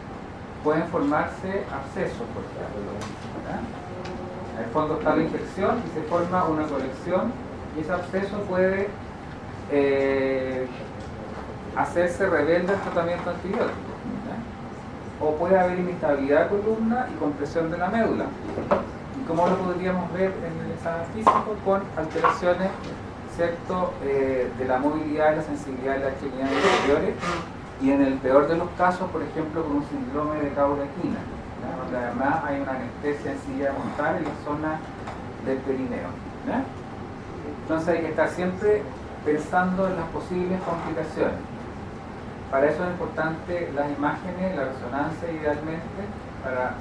Pueden formarse abscesos, por ejemplo. ¿Ya? En el fondo está la infección y se forma una colección y ese absceso puede hacerse rebelde al tratamiento antibiótico. ¿Ya? O puede haber inestabilidad de columna y compresión de la médula. ¿Y cómo lo podríamos ver en el examen físico? Con alteraciones, ¿cierto?, de la movilidad y la sensibilidad de las extremidades inferiores y en el peor de los casos, por ejemplo, con un síndrome de cauda-equina, donde además hay una anestesia en silla de montar en la zona del perineo. ¿Ya? Entonces hay que estar siempre pensando en las posibles complicaciones. Para eso es importante las imágenes, la resonancia idealmente, para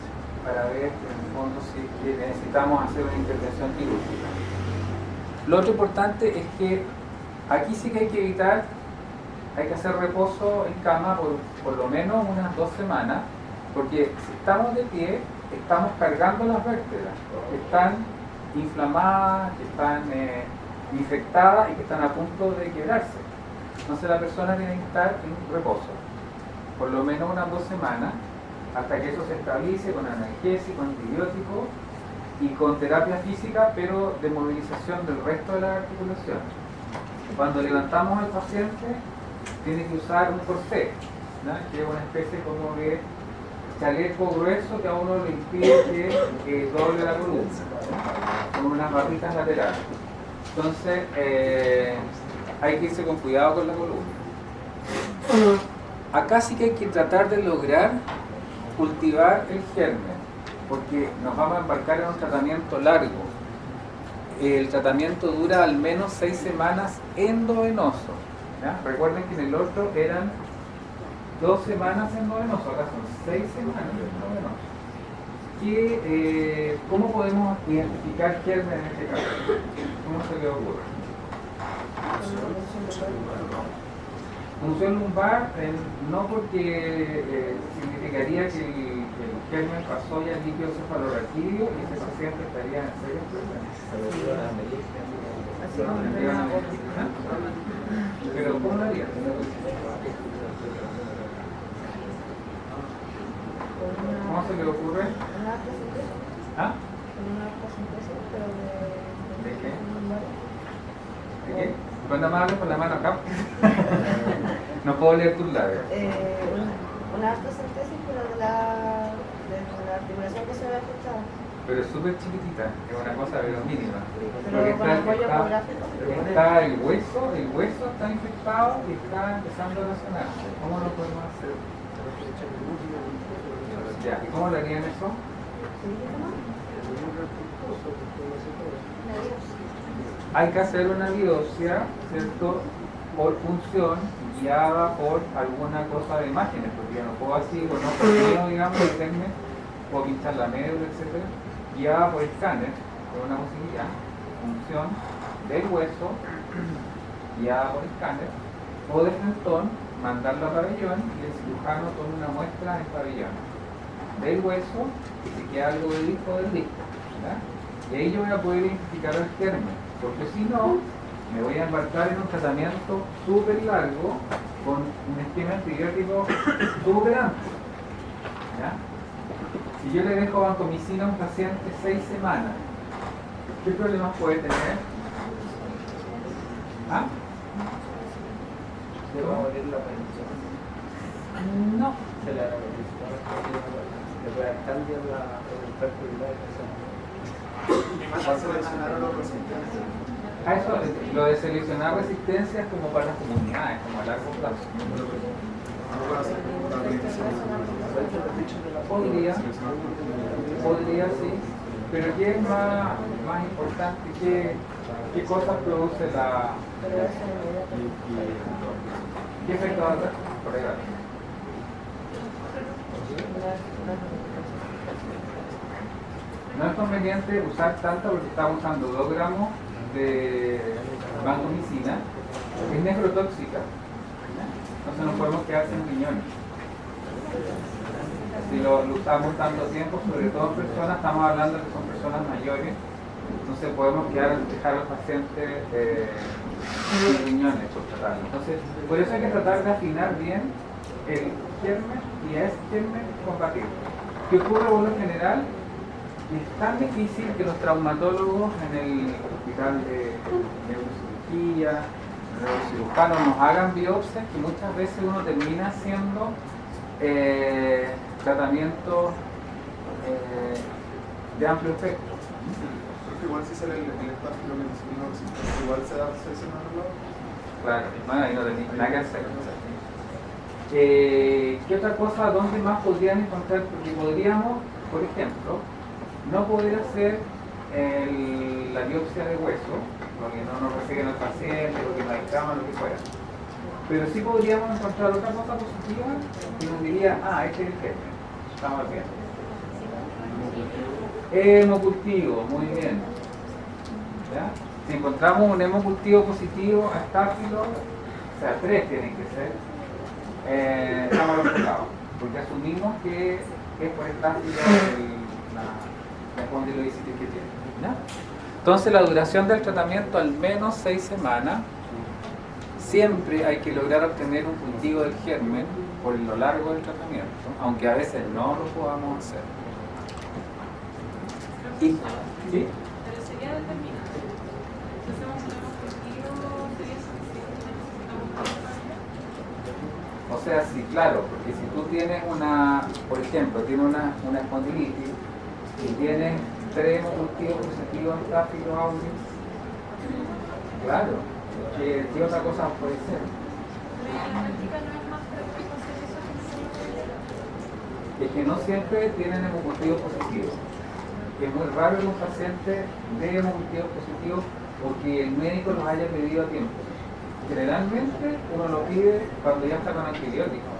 ver en el fondo si necesitamos hacer una intervención quirúrgica. Lo otro importante es que aquí sí que hay que evitar, hay que hacer reposo en cama por lo menos unas 2 semanas, porque si estamos de pie, estamos cargando las vértebras, que están inflamadas, que están infectadas y que están a punto de quebrarse. Entonces la persona tiene que estar en reposo, por lo menos unas 2 semanas, hasta que eso se estabilice con analgésico, antibiótico y con terapia física, pero de movilización del resto de la articulación. Cuando levantamos al paciente, tiene que usar un corsé, ¿no?, que es una especie como de chaleco grueso que a uno le impide que doble la columna, ¿no?, con unas barritas laterales. Entonces, hay que irse con cuidado con la columna. Acá sí que hay que tratar de lograr cultivar el germen, porque nos vamos a embarcar en un tratamiento largo. El tratamiento dura al menos 6 semanas endovenoso. ¿Ya? Recuerden que en el otro eran 2 semanas endovenoso, acá son 6 semanas endovenoso. ¿Cómo podemos identificar germen en este caso? ¿Cómo se le ocurre? Punción lumbar, no porque significaría que el germen pasó ya al líquido cefalorraquídeo y ese paciente estaría en serio problemas. Pero ¿cómo lo haría? ¿Cómo se le ocurre? ¿Ah? ¿De qué? ¿De qué? Cuando me hablas con la mano acá, no puedo leer tus labios. Una artrocentesis, pero de la articulación que se ve afectada. Pero es súper chiquitita, es una cosa pero mínima. Pero con apoyo ecográfico. Está el hueso está infectado y está empezando a lesionarse. ¿Cómo lo podemos hacer? Ya, ¿y cómo le harían eso? Hay que hacer una biopsia, ¿cierto? por punción guiada por alguna cosa de imágenes, porque yo no puedo así, con ojo mío, digamos, meterme, puedo pinchar la médula, etc. Guiada por escáner, por una posibilidad, punción del hueso, guiada por escáner, o de frentón, mandarlo a pabellón y el cirujano toma una muestra en pabellón del hueso y si queda algo de disco del disco, ¿verdad? Y ahí yo voy a poder identificar el germen, porque si no, me voy a embarcar en un tratamiento súper largo con un esquema antibiótico súper amplio, ¿ya? Si yo le dejo vancomicina a un paciente 6 semanas, ¿qué problemas puede tener? ¿Ah? ¿Le va a morir la pensión? No. Se le va a morir. Le puede dar cambio en el cuerpo y la ¿Cuál seleccionaron los resistentes? A eso, lo de seleccionar resistencia es como para las comunidades, como a largo plazo. Podría sí, pero ¿qué es más importante? ¿Qué cosas produce la... ¿Qué efecto da por ahí? No es conveniente usar tanta porque estamos usando 2 gramos de vancomicina, que es necrotóxica. Entonces no podemos quedar sin riñones. Si lo usamos tanto tiempo, sobre todo en personas, estamos hablando que son personas mayores, entonces podemos dejar a los pacientes sin riñones por tratarlo. Entonces, por eso hay que tratar de afinar bien el germen y a ese germen combatirlo. ¿Qué ocurre por lo general? Es tan difícil que los traumatólogos en el hospital de neurocirugía, neurocirujanos nos hagan biopsias que muchas veces uno termina haciendo tratamientos de amplio efecto. Porque igual si sale el estáfilo medicino resistente, igual se da seleccionarlo. Claro, bueno, ahí no tenéis nada que hacer. ¿Qué otra cosa? ¿Dónde más podrían encontrar? Porque podríamos, por ejemplo, no poder hacer la biopsia de hueso, porque no nos reciben al paciente, porque no hay cama, lo que fuera. Pero sí podríamos encontrar otra cosa positiva que nos diría, este es el germen, estamos bien. Hemocultivo, muy bien. ¿Ya? Si encontramos un hemocultivo positivo a estáfilo, o sea, 3 tienen que ser, estamos enfocados, porque asumimos que es por estáfilo la espondilodicitis que tiene. ¿Ya? Entonces la duración del tratamiento al menos 6 semanas. Siempre hay que lograr obtener un cultivo del germen por lo largo del tratamiento, aunque a veces no lo podamos hacer. ¿Sí? Pero sería determinante. Si hacemos un hemocultivo, sería suficiente, necesitamos más todavía. O sea, sí, claro, porque si tú tienes por ejemplo, tienes una espondilitis y tienes 3 hemocultivos positivos en Staphylococcus aureus, claro, ¿qué otra cosa puede ser? Pero en la práctica no es más práctico hacer eso que Es que no siempre tienen hemocultivos positivos. Es muy raro que un paciente dé hemocultivos positivos porque el médico los haya pedido a tiempo. Generalmente uno lo pide cuando ya está con antibióticos.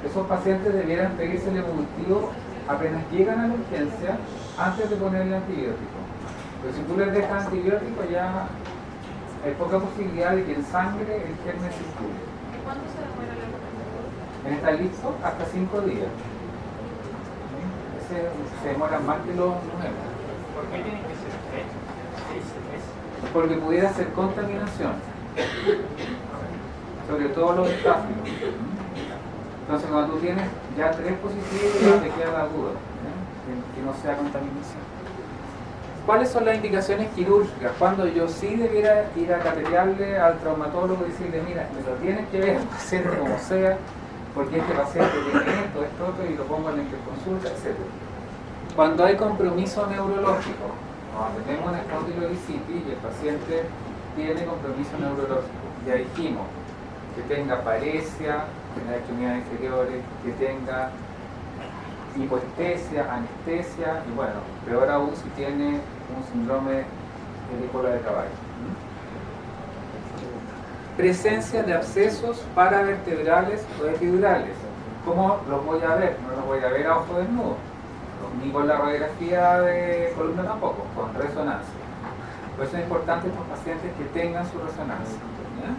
Esos pacientes debieran pedirse el hemocultivo apenas llegan a la urgencia antes de ponerle antibiótico. Pero si tú les dejas antibiótico ya hay poca posibilidad de que en sangre el germen circule. ¿Y cuánto se demora la recuperación? En estar listo hasta 5 días. Se demoran más que los nuevos. ¿Por qué tienen que ser 6 meses? Porque pudiera ser contaminación. Sobre todo los estáfilos. Entonces cuando tú tienes ya 3 positivos ya te queda la duda, que no sea contaminación. ¿Cuáles son las indicaciones quirúrgicas? Cuando yo sí debiera ir a catetearle al traumatólogo y decirle, mira, me lo tienes que ver al paciente como sea, porque este paciente tiene esto, otro, y lo pongo en la interconsulta, etc. Cuando hay compromiso neurológico, cuando tenemos una espondilodicitis y el paciente tiene compromiso neurológico, ya dijimos que tenga paresia en las extremidades inferiores, que tenga hipoestesia, anestesia y bueno, peor aún si tiene un síndrome de cola de caballo. presencia de abscesos paravertebrales o epidurales. ¿Cómo los voy a ver? No los voy a ver a ojo desnudo, ni con la radiografía de columna tampoco, con resonancia. Por eso es importante estos pacientes que tengan su resonancia, ¿ya?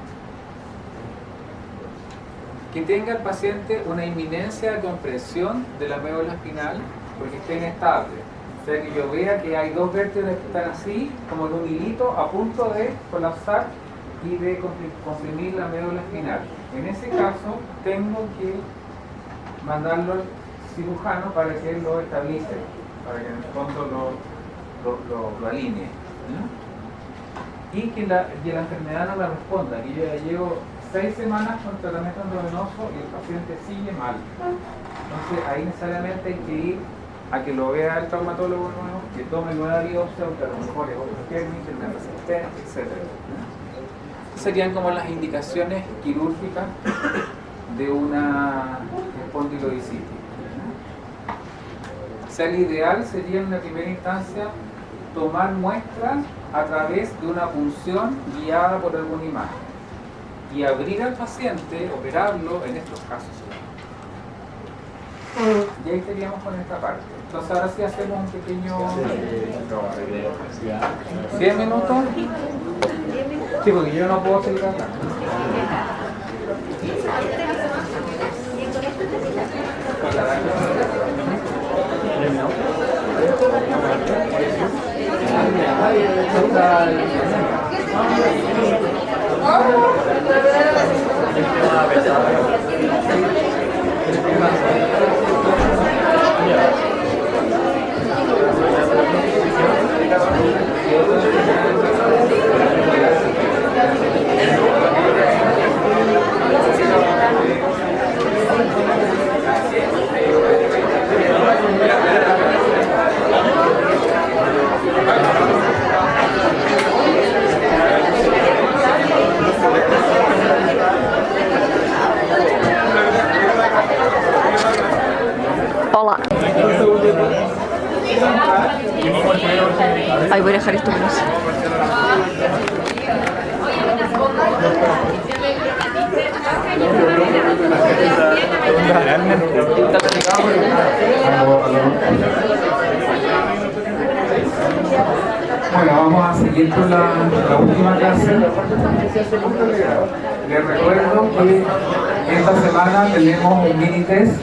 Que tenga el paciente una inminencia de compresión de la médula espinal porque esté inestable. O sea, que yo vea que hay dos vértebras que están así, como en un hilito, a punto de colapsar y de comprimir la médula espinal. En ese caso, tengo que mandarlo al cirujano para que lo estabilice, para que en el fondo lo alinee, ¿no? Y que la enfermedad no me responda, que yo ya llevo 6 semanas con tratamiento endovenoso y el paciente sigue mal. Entonces ahí necesariamente hay que ir a que lo vea el traumatólogo nuevo, que tome nueva biopsia, o que a lo mejor es otro térmico, una resistencia, etc. Serían como las indicaciones quirúrgicas de una espondilodicitis. O sea, el ideal sería en una primera instancia tomar muestras a través de una punción guiada por alguna imagen y abrir al paciente, operarlo en estos casos. Y ahí estaríamos con esta parte. Entonces ahora sí hacemos un pequeño... 100 minutos. Sí, porque yo no puedo acelerar nada. Hola. Ay, voy a dejar esto con eso. Bueno, vamos a seguir con la última clase. Les recuerdo que esta semana tenemos un mini test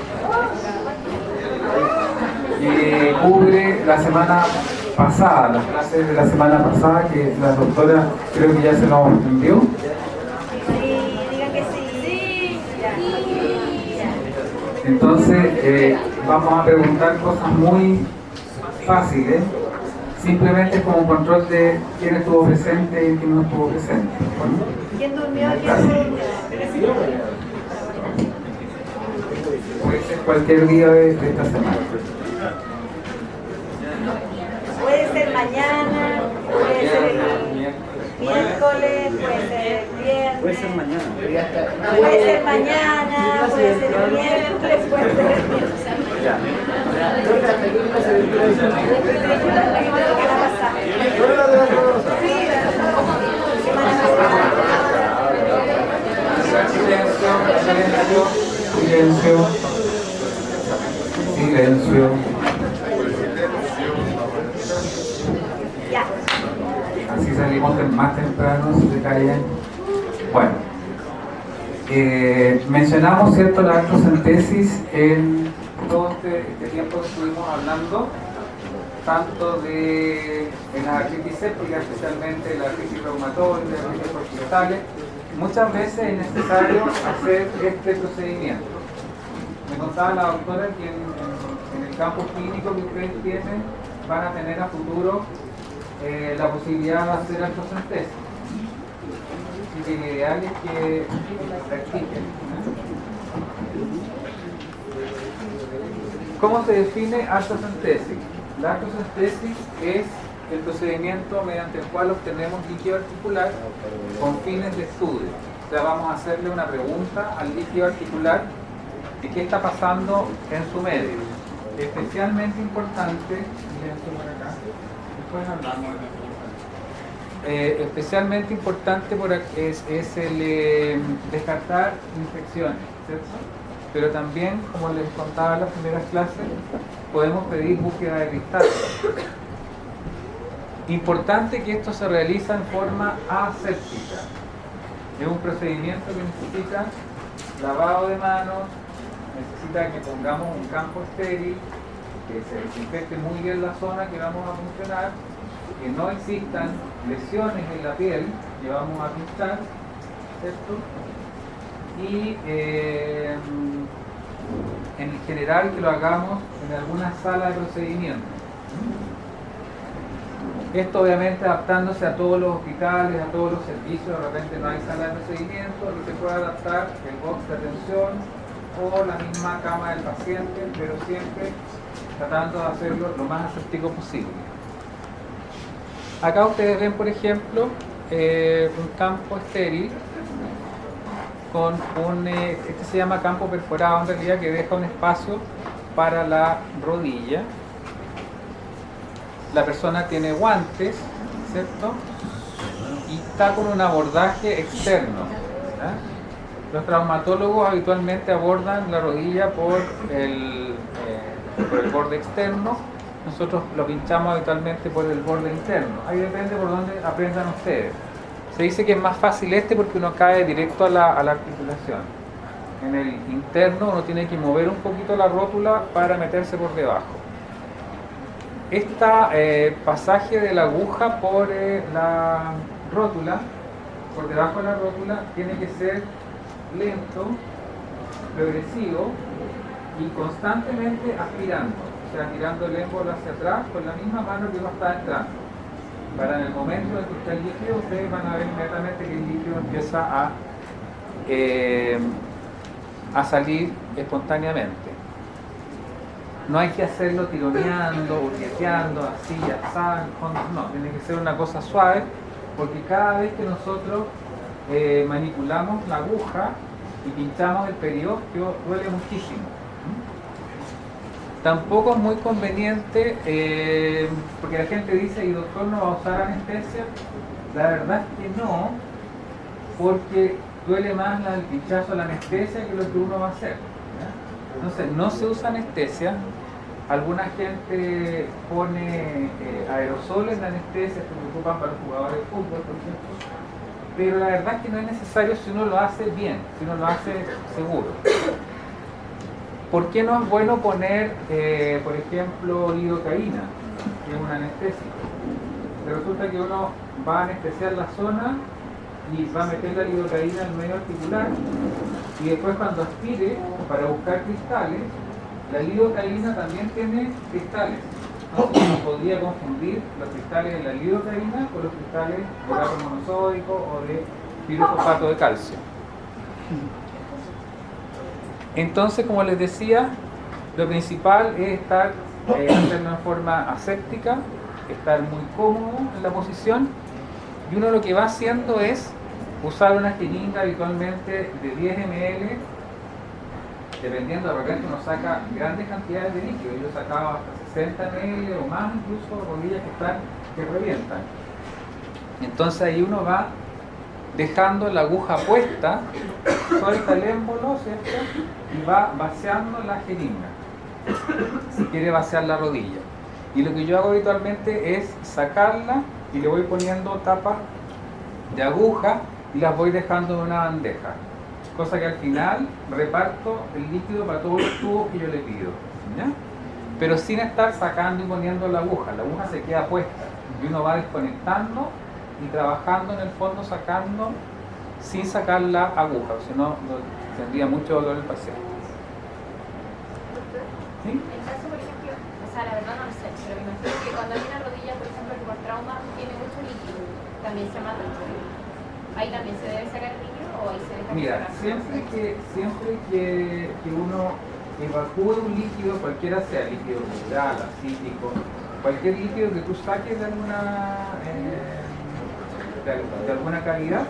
que cubre la semana pasada, las clases de la semana pasada que la doctora creo que ya se nos envió. Sí, digan que sí. Entonces vamos a preguntar cosas muy fáciles, simplemente como control de quién estuvo presente y quién no estuvo presente. ¿Quién durmió? ¿Quién no durmió? Puede ser cualquier día de esta semana. Puede ser mañana, puede ser el miércoles, puede ser el viernes. Puede ser mañana. Puede ser mañana, puede ser el miércoles, puede ser el viernes. Silencio. Silencio. Ya. Así salimos más temprano, si te cae bien. Bueno, mencionamos, ¿cierto?, la actocentesis en todo este tiempo que estuvimos hablando, tanto de las artritis sépticas, especialmente la artritis reumatoide, las artritis proxietales. Muchas veces es necesario hacer este procedimiento. Me contaba la doctora que en el campo clínico que ustedes tienen van a tener a futuro la posibilidad de hacer actocentesis. Así que lo ideal es que practiquen. ¿Cómo se define actocentesis? La actocentesis es el procedimiento mediante el cual obtenemos líquido articular con fines de estudio. O sea, vamos a hacerle una pregunta al líquido articular de qué está pasando en su medio. Especialmente importante, silencio por acá, después hablamos. especialmente importante es el descartar infecciones, ¿cierto? Pero también, como les contaba en las primeras clases, podemos pedir búsqueda de cristales. Importante que esto se realiza en forma aséptica. Es un procedimiento que necesita lavado de manos, necesita que pongamos un campo estéril, que se desinfecte muy bien la zona que vamos a funcionar, que no existan lesiones en la piel que vamos a pinchar, ¿cierto? Y en general que lo hagamos en alguna sala de procedimiento. Esto obviamente adaptándose a todos los hospitales, a todos los servicios. De repente no hay sala de procedimiento, lo que puede adaptar el box de atención o la misma cama del paciente, pero siempre tratando de hacerlo lo más aséptico posible. Acá ustedes ven, por ejemplo, un campo estéril con este se llama campo perforado en realidad, que deja un espacio para la rodilla. La persona tiene guantes, ¿cierto? Y está con un abordaje externo, ¿verdad? Los traumatólogos habitualmente abordan la rodilla por el borde externo. Nosotros lo pinchamos habitualmente por el borde interno. Ahí depende por dónde aprendan ustedes. Se dice que es más fácil porque uno cae directo a la articulación. En el interno uno tiene que mover un poquito la rótula para meterse por debajo. Este pasaje de la aguja por la rótula, por debajo de la rótula, tiene que ser lento, progresivo y constantemente aspirando. O sea, tirando el émbolo hacia atrás con la misma mano que uno está entrando. Para en el momento en que está el líquido, ustedes van a ver inmediatamente que el líquido empieza a salir espontáneamente. No hay que hacerlo tironeando, hurgueteando, así, así, no, tiene que ser una cosa suave, porque cada vez que nosotros manipulamos la aguja y pinchamos el periósteo, duele muchísimo. Tampoco es muy conveniente, porque la gente dice, ¿y doctor no va a usar anestesia? La verdad es que no, porque duele más el pinchazo de la anestesia que lo que uno va a hacer, ¿ya? Entonces, no se usa anestesia. Alguna gente pone aerosoles de anestesia que se ocupan para los jugadores de fútbol, por ejemplo, pero la verdad es que no es necesario si uno lo hace bien, si uno lo hace seguro. ¿Por qué no es bueno poner, por ejemplo, lidocaína, que es un anestésico? Resulta que uno va a anestesiar la zona y va a meter la lidocaína en el medio articular, y después cuando aspire para buscar cristales, la lidocaína también tiene cristales. Entonces uno podría confundir los cristales de la lidocaína con los cristales de ácido monosódico o de pirofosfato de calcio. Entonces, como les decía, lo principal es hacerlo en forma aséptica, estar muy cómodo en la posición, y uno lo que va haciendo es usar una jeringa habitualmente de 10 ml, dependiendo, de repente uno saca grandes cantidades de líquido. Yo sacaba hasta 60 ml o más, incluso rodillas que revientan. Entonces ahí uno va dejando la aguja puesta, suelta el émbolo, ¿cierto? Y va vaciando la jeringa, si quiere vaciar la rodilla. Y lo que yo hago habitualmente es sacarla y le voy poniendo tapas de aguja y las voy dejando en una bandeja, cosa que al final reparto el líquido para todos los tubos que yo le pido, ¿ya? Pero sin estar sacando y poniendo la aguja se queda puesta y uno va desconectando y trabajando en el fondo, sacando sin sacar la aguja, si no tendría mucho dolor el paciente. ¿Sí? En caso, por ejemplo, o sea, la verdad no lo sé, pero me imagino que cuando hay una rodilla, por ejemplo, que por trauma tiene mucho líquido, también se mata. ¿Ahí también se debe sacar el líquido o ahí se deja? Mira, siempre que uno evacúe un líquido, cualquiera sea, líquido mineral, acítico, cualquier líquido que tú saques de alguna calidad,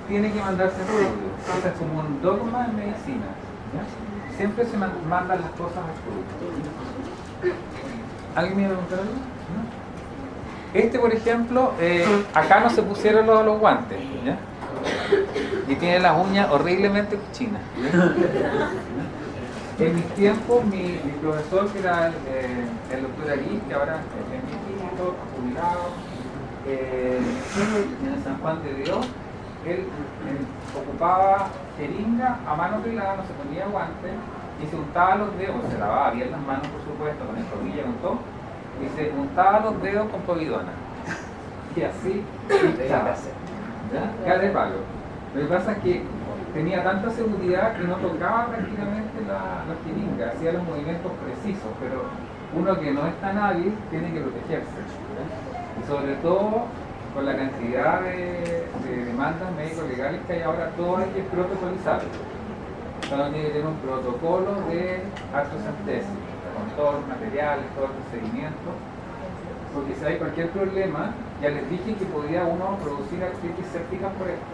tiene que mandarse fluido. Eso es como un dogma en medicina, ¿ya? Siempre se mandan las cosas al fluido. ¿Alguien me va a preguntar algo? ¿No? Este, por ejemplo, acá no se pusieron los guantes, ¿ya? Y tiene las uñas horriblemente cochinas. En mis tiempos, mi profesor, que era el doctor Aguí, que ahora es mi clínico, jubilado, en San Juan de Dios, él ocupaba jeringa a mano pelada, no se ponía guantes, y se untaba los dedos, se lavaba bien las manos, por supuesto, con escobilla, con todo, y se untaba los dedos con povidona. Y así, cada de palo. Lo que pasa es que tenía tanta seguridad que no tocaba prácticamente la jeringa, hacía los movimientos precisos, pero uno que no es tan hábil tiene que protegerse, ¿verdad? Y sobre todo con la cantidad de demandas médico-legales que hay ahora, todo hay que protocolizarlo. Uno tiene que tener un protocolo de artrocentesis, con todos los materiales, todo el procedimiento, porque si hay cualquier problema, ya les dije que podía uno producir artritis séptica por esto.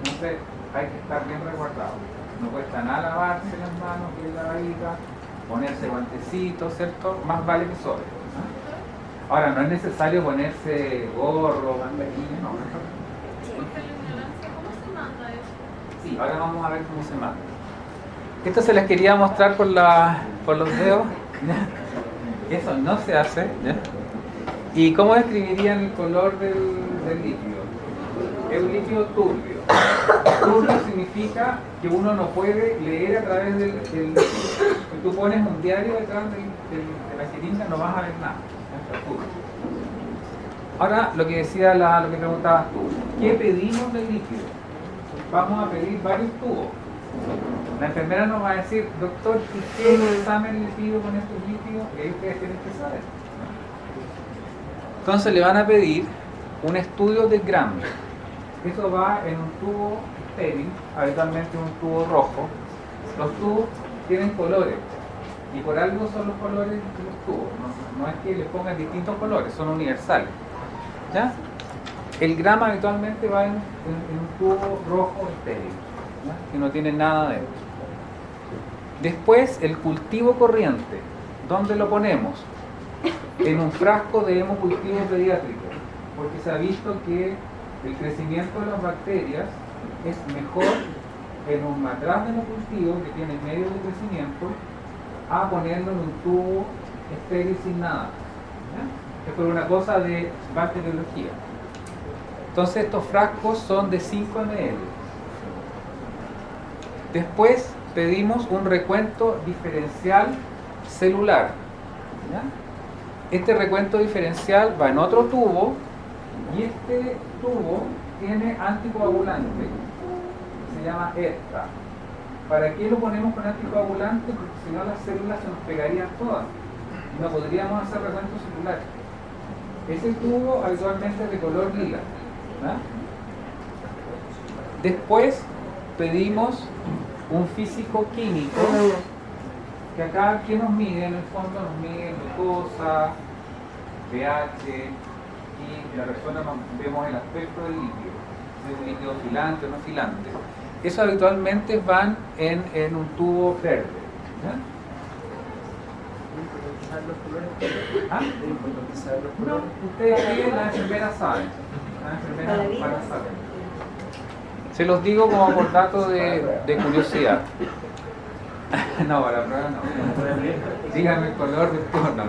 Entonces hay que estar bien resguardado. No cuesta nada lavarse las manos, bien lavaditas, ponerse guantecitos, ¿cierto? Más vale que sobre. Ahora, no es necesario ponerse gorro, banderilla, no. ¿Cómo se manda eso? Sí, ahora vamos a ver cómo se manda. Esto se les quería mostrar por los dedos. Eso no se hace. ¿Ya? ¿Y cómo describirían el color del líquido? Es un líquido turbio. Turbio significa que uno no puede leer a través del líquido. Si tú pones un diario detrás de la jeringa, no vas a ver nada. Ahora, lo que decía, lo que preguntabas tú, ¿qué pedimos del líquido? Vamos a pedir varios tubos. La enfermera nos va a decir, doctor, ¿y qué examen le pido con estos líquidos? Y ahí ustedes tienen que saber. Entonces le van a pedir un estudio de Gram. Eso va en un tubo estéril, habitualmente un tubo rojo. Los tubos tienen colores. Y por algo son los colores de los tubos, no es que le pongan distintos colores, son universales. ¿Ya? El Gram habitualmente va en un tubo rojo estéril, ¿ya? Que no tiene nada dentro. Después, el cultivo corriente, ¿dónde lo ponemos? En un frasco de hemocultivo pediátrico, porque se ha visto que el crecimiento de las bacterias es mejor en un matraz de hemocultivo que tiene medios de crecimiento a ponerlo en un tubo estéril sin nada. ¿Ya? Es por una cosa de bacteriología. Entonces estos frascos son de 5 ml. Después pedimos un recuento diferencial celular. ¿Ya? Este recuento diferencial va en otro tubo y este tubo tiene anticoagulante, se llama ERTA. ¿Para qué lo ponemos con anticoagulante? Porque si no las células se nos pegarían todas. No podríamos hacer recuento celular. Ese tubo habitualmente es de color lila. ¿Verdad? Después pedimos un físico químico, que acá, ¿qué nos mide? En el fondo nos mide glucosa, pH, y en la persona vemos el aspecto del líquido, si es un líquido filante o no filante. Eso habitualmente van en un tubo verde. ¿Ya? ¿Ah? No, ustedes aquí las enfermeras saben. Las enfermeras van a saber. Se los digo como por dato de curiosidad. No, para la prueba no. Díganme el color del tubo, no.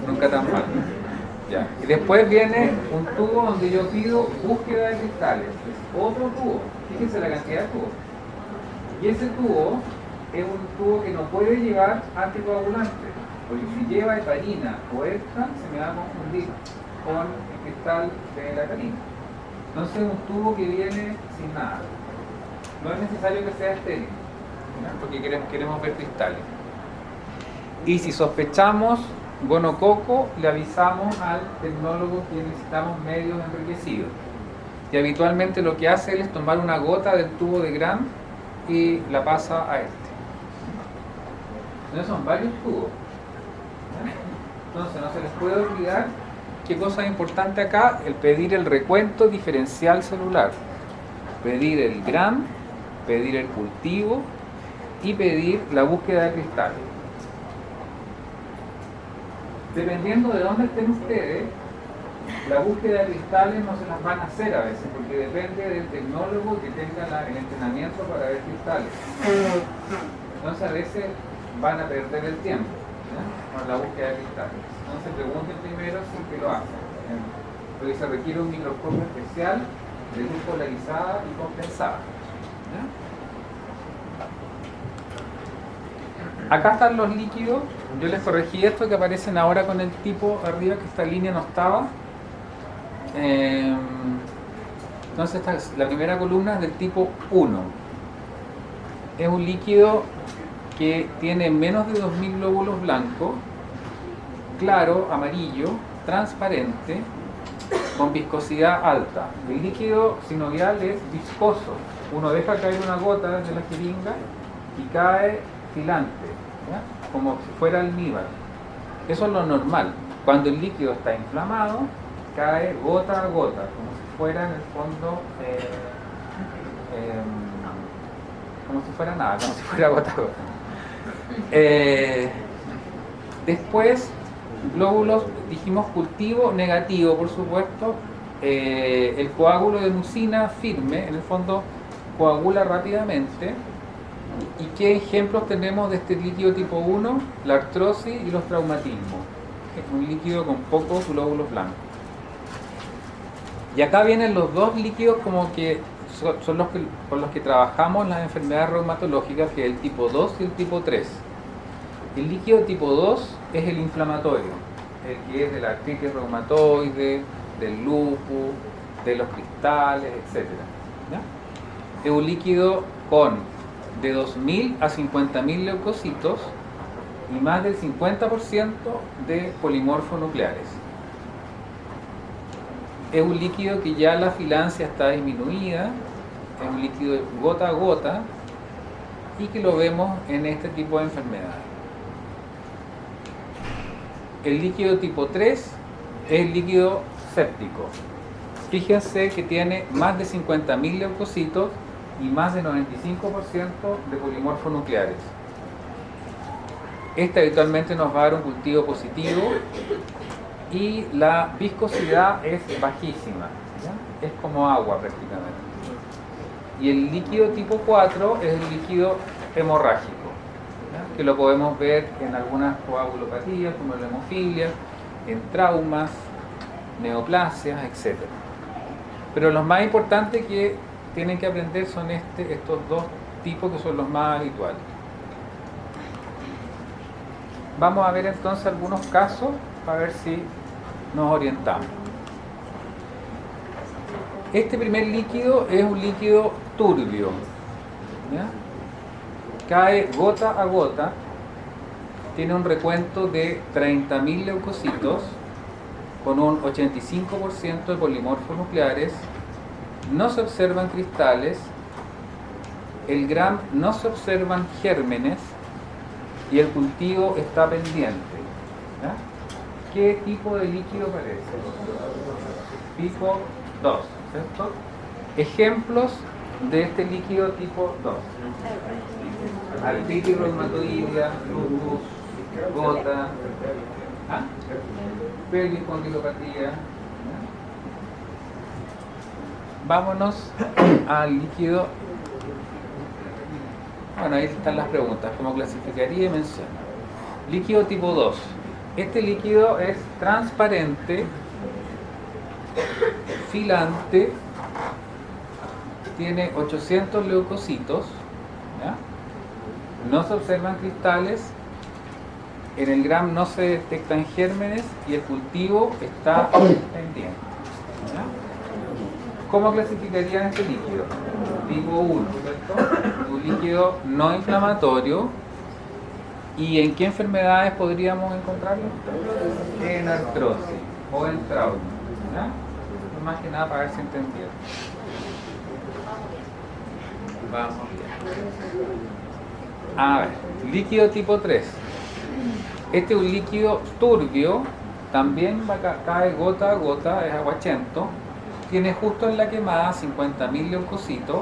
Nunca tan mal. Ya. Y después viene un tubo donde yo pido búsqueda de cristales. Otro tubo. Fíjense la cantidad de tubos. Y ese tubo es un tubo que no puede llevar anticoagulante. Porque si lleva heparina o extra, se me va a confundir con el cristal de la heparina. Entonces es un tubo que viene sin nada. No es necesario que sea estéril, ¿no? Porque queremos ver cristales. Y si sospechamos gonococo, le avisamos al tecnólogo que necesitamos medios enriquecidos. Y habitualmente lo que hace él es tomar una gota del tubo de Gram y la pasa a este. Entonces son varios tubos. Entonces no se les puede olvidar qué cosa es importante acá, el pedir el recuento diferencial celular, pedir el Gram, pedir el cultivo y pedir la búsqueda de cristales. Dependiendo de dónde estén ustedes, La búsqueda de cristales no se las van a hacer a veces, porque depende del tecnólogo que tenga el entrenamiento para ver cristales. Entonces a veces van a perder el tiempo, ¿ya? Con la búsqueda de cristales. Entonces pregunten primero si que lo hacen, porque se requiere un microscopio especial de luz polarizada y compensada, ¿ya? Acá están los líquidos. Yo les corregí esto que aparecen ahora con el tipo arriba, que esta línea no estaba. Entonces la primera columna es del tipo 1. Es un líquido que tiene menos de 2000 glóbulos blancos, claro, amarillo, transparente, con viscosidad alta. El líquido sinovial es viscoso. Uno deja caer una gota desde la jeringa y cae filante, ¿ya? Como si fuera almíbar. Eso es lo normal. Cuando el líquido está inflamado, cae gota a gota, como si fuera en el fondo, como si fuera nada, como si fuera gota a gota. Después, glóbulos, dijimos cultivo negativo, por supuesto. El coágulo de mucina firme, en el fondo, coagula rápidamente. ¿Y qué ejemplos tenemos de este líquido tipo 1? La artrosis y los traumatismos. Es un líquido con pocos glóbulos blancos. Y acá vienen los dos líquidos como que son los que, con los que trabajamos en las enfermedades reumatológicas, que es el tipo 2 y el tipo 3. El líquido tipo 2 es el inflamatorio, el que es de la artritis reumatoide, del lupus, de los cristales, etc. ¿Ya? Es un líquido con de 2.000 a 50.000 leucocitos y más del 50% de polimorfos nucleares. Es un líquido que ya la filancia está disminuida, es un líquido gota a gota y que lo vemos en este tipo de enfermedades. El líquido tipo 3 es el líquido séptico. Fíjense que tiene más de 50.000 leucocitos y más de 95% de polimorfos nucleares. Este habitualmente nos va a dar un cultivo positivo y la viscosidad es bajísima, ¿ya? Es como agua prácticamente. Y el líquido tipo 4 es el líquido hemorrágico, ¿ya? Que lo podemos ver en algunas coagulopatías como la hemofilia, en traumas, neoplasias, etc. Pero los más importantes que tienen que aprender son estos dos tipos, que son los más habituales. Vamos a ver entonces algunos casos para ver si nos orientamos. Este primer líquido es un líquido turbio, ¿ya? Cae gota a gota, tiene un recuento de 30.000 leucocitos con un 85% de polimorfos nucleares. No se observan cristales, el GRAM no se observan gérmenes y el cultivo está pendiente, ¿ya? ¿Qué tipo de líquido parece? Tipo 2, ¿cierto? Ejemplos de este líquido tipo 2: artritis reumatoidea, lupus, gota, pelvispondilopatía. Vámonos al líquido. Bueno, ahí están las preguntas: ¿cómo clasificaría? Y menciono. Líquido tipo 2. Este líquido es transparente, filante, tiene 800 leucocitos, ¿ya? No se observan cristales, en el GRAM no se detectan gérmenes y el cultivo está pendiente, ¿ya? ¿Cómo clasificarían este líquido? Tipo 1, ¿cierto? Un líquido no inflamatorio. ¿Y en qué enfermedades podríamos encontrarlo? En artrosis o en trauma, ¿ya? Más que nada para ver si entendieron. Vamos bien. A ver, líquido tipo 3. Este es un líquido turbio, también cae gota a gota, es aguachento. Tiene justo en la quemada 50.000 leucocitos,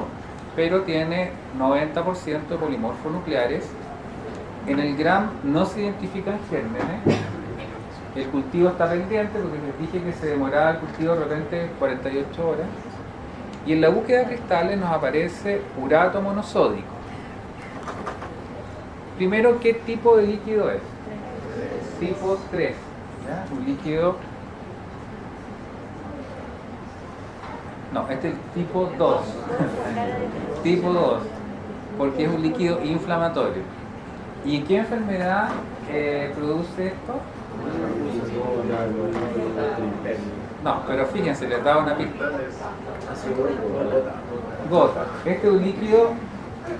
pero tiene 90% de polimorfos nucleares. En el GRAM no se identifican gérmenes. El cultivo está pendiente porque les dije que se demoraba el cultivo de repente 48 horas. Y en la búsqueda de cristales nos aparece urato monosódico. Primero, ¿qué tipo de líquido es? Tipo 3. ¿Ya? Un líquido... No, este es el tipo 2. Tipo 2. Porque es un líquido inflamatorio. ¿Y qué enfermedad produce esto? No, pero fíjense, les daba una pista. Gota. Este es un líquido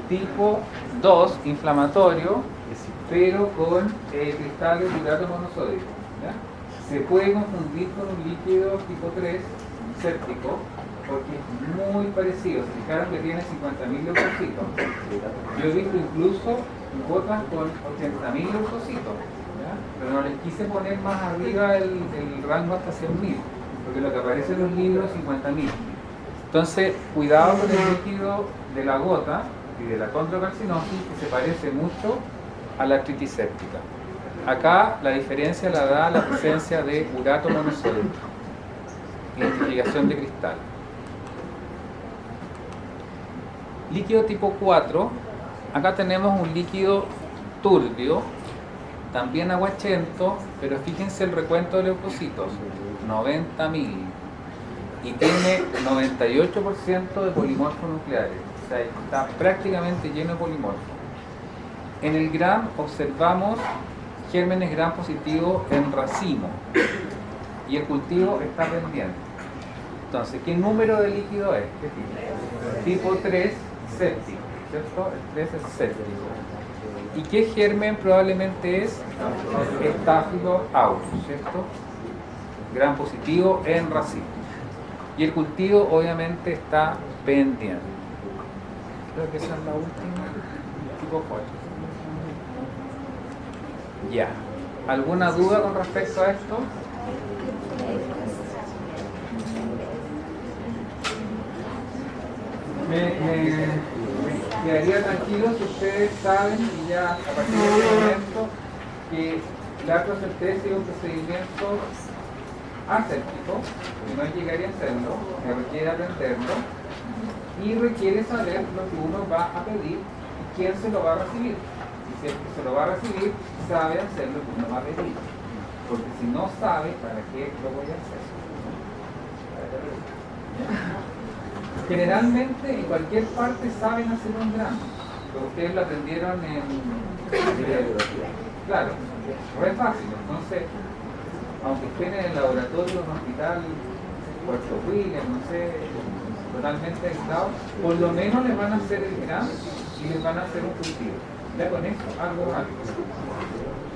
tipo 2 inflamatorio, pero con cristales de urato monosódico. ¿Ya? Se puede confundir con un líquido tipo 3 séptico porque es muy parecido. Se fijaron que tiene 50.000 leucocitos. Yo he visto incluso gotas con 80.000 leucocitos, ¿ya? Pero no les quise poner más arriba el rango hasta 100.000, porque lo que aparece en los libros es 50.000. Entonces, cuidado con el líquido de la gota y de la controcarcinosis, que se parece mucho a la artritis séptica. Acá la diferencia la da la presencia de urato monosódico, identificación de cristal. Líquido tipo 4, acá tenemos un líquido turbio, también aguachento, pero fíjense el recuento de leucocitos, 90.000, y tiene 98% de polimorfos nucleares, o sea, está prácticamente lleno de polimorfos. En el GRAM observamos gérmenes GRAM positivos en racimo, y el cultivo está pendiente. Entonces, ¿qué número de líquido es? ¿Qué tipo? Tipo 3 séptico, ¿cierto? El 3 es séptico. ¿Y qué germen probablemente es? Staphylo aureus, ¿cierto? Gran positivo en racimo. Y el cultivo obviamente está pendiente. Creo que esa es la última. Tipo 4. Ya. ¿Alguna duda con respecto a esto? Me quedaría tranquilo si ustedes saben y ya a partir de este momento que la procerteza es un procedimiento aséptico, que no llegaría a hacerlo, que requiere aprenderlo y requiere saber lo que uno va a pedir y quién se lo va a recibir. Y si el que se lo va a recibir sabe hacer lo que uno va a pedir, porque si no sabe, ¿para qué lo voy a hacer? Generalmente en cualquier parte saben hacer un GRAM, pero ustedes lo aprendieron en... Claro, no es fácil. Entonces, aunque estén en el laboratorio de un hospital, Puerto William, no sé, totalmente aislado, por lo menos les van a hacer el GRAM y les van a hacer un cultivo. Ya con eso algo rápido.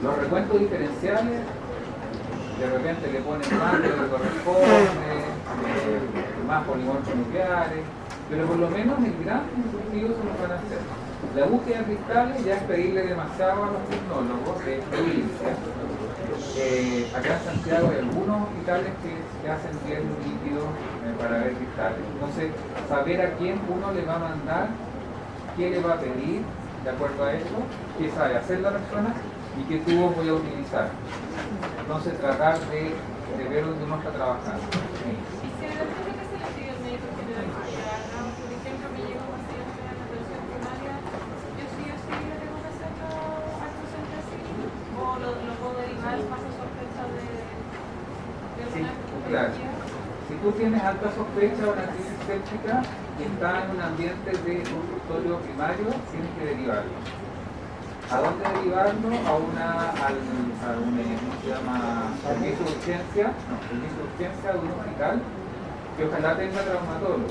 Los recuentos diferenciales, de repente le ponen más de lo que corresponde, más polimorfos nucleares, pero por lo menos el gran cultivo se lo van a hacer. La búsqueda de cristales ya es pedirle demasiado a los tecnólogos de experiencia. Acá en Santiago hay algunos hospitales que hacen bien líquidos para ver cristales. Entonces, saber a quién uno le va a mandar, qué le va a pedir, de acuerdo a eso, qué sabe hacer la persona y qué tubo voy a utilizar. Entonces, tratar de ver dónde uno está trabajando. Y si de repente que se le pide al médico general que haga, por ejemplo, me llega un paciente a la atención primaria, yo sí o sí le tengo que hacerlo actos entre sí, o lo puedo derivar bajo sospecha de Sí, alguna claro. patología. Si tú tienes alta sospecha de una crisis séptica y está en un ambiente de consultorio primario, tienes que derivarlo. ¿A dónde derivarlo? ¿Cómo se llama? Servicio de urgencia, servicio de urgencia de un hospital que ojalá tenga traumatólogo.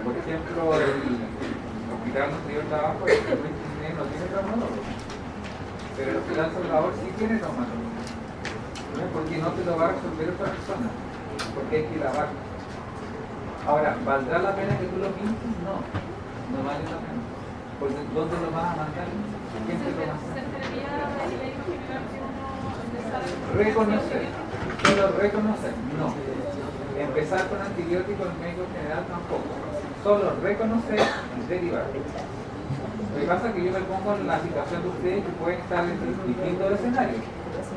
Por ejemplo, el hospital donde yo trabajo, el Luis Jiménez, no tiene traumatólogo, pero el hospital Salvador sí tiene traumatólogo. Porque no te lo va a resolver otra persona, porque hay que lavarlo. Ahora, ¿valdrá la pena que tú lo pintes? No, no vale la pena. Porque ¿dónde lo vas a mandar? ¿Quién te lo va a hacer? Reconocer. Solo reconocer, no. Empezar con antibióticos en médico general tampoco. Solo reconocer y derivar. Lo que pasa es que yo me pongo en la situación de ustedes que pueden estar en distintos escenarios.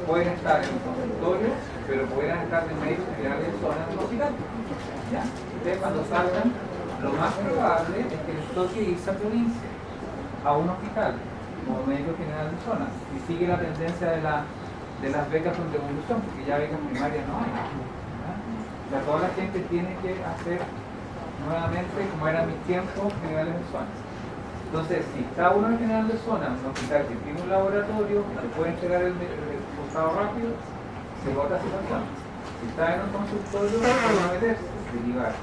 pueden estar en un consultorio, pero pueden estar de médicos generales en zonas del hospital. ¿Ya? Ustedes cuando salgan, lo más probable es que les toque irse a provincia, a un hospital, como médico general de zona, y sigue la tendencia de las becas con devolución, porque ya becas primarias no hay. ¿Ya? O sea, toda la gente tiene que hacer nuevamente, como eran mis tiempos, generales de zona. Entonces, si está uno en general de zona, en un hospital que tiene un laboratorio, que puede entregar el resultado rápido, se vota situación. Si está en un consultorio, se va a meterse, derivar.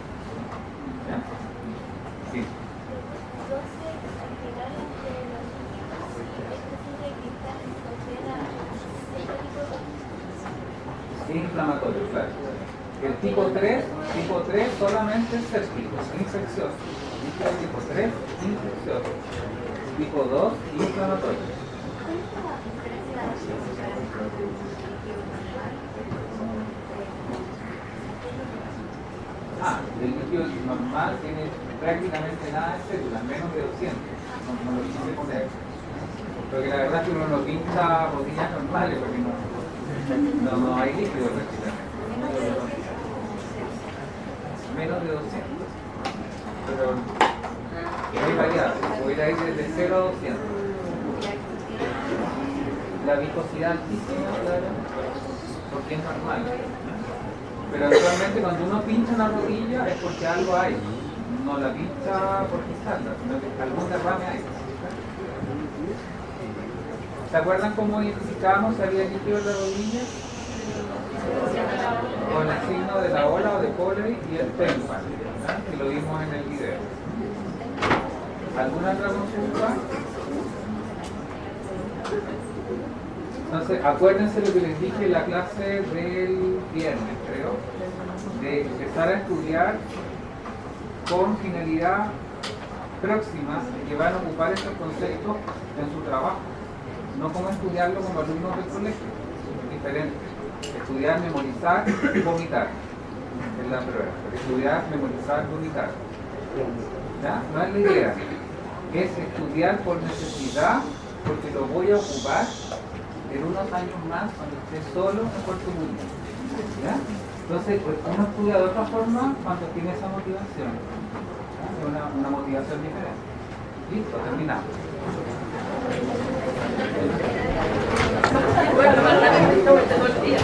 ¿Ya? Sí. Inflamatorio, claro. El tipo 3 solamente es séptico, infeccioso. Tipo 3, infeccioso. Tipo 2, inflamatorio. El líquido normal tiene prácticamente nada de células, menos de 200. No lo quise poner. Porque la verdad es que uno no pinta botellas normales, porque no hay líquido prácticamente. Menos de 200. Pero hay variables, voy a ir desde 0 a 200. La viscosidad altísima, claro, porque es normal. Pero actualmente cuando uno pincha una rodilla es porque algo hay. No la pincha por pisarla, sino que algún derrame hay. ¿Se acuerdan cómo identificábamos si había líquido en la rodilla? Con el signo de la ola o de Coley y el TEMPA, que lo vimos en el video. ¿Alguna otra consulta? Entonces, acuérdense lo que les dije en la clase del viernes, creo, de empezar a estudiar con finalidad próxima de que van a ocupar estos conceptos en su trabajo, no como estudiarlo como alumnos del colegio, es diferente. Estudiar, memorizar, vomitar es la prueba. Estudiar, memorizar, vomitar. ¿Ya? No es la idea. Es estudiar por necesidad, porque lo voy a ocupar en unos años más cuando esté solo en Puerto William. ¿Ya? Entonces, pues, uno estudia de otra forma cuando tiene esa motivación. ¿Ya? Una motivación diferente. Listo, terminamos. Bueno, para la gente, todo el día.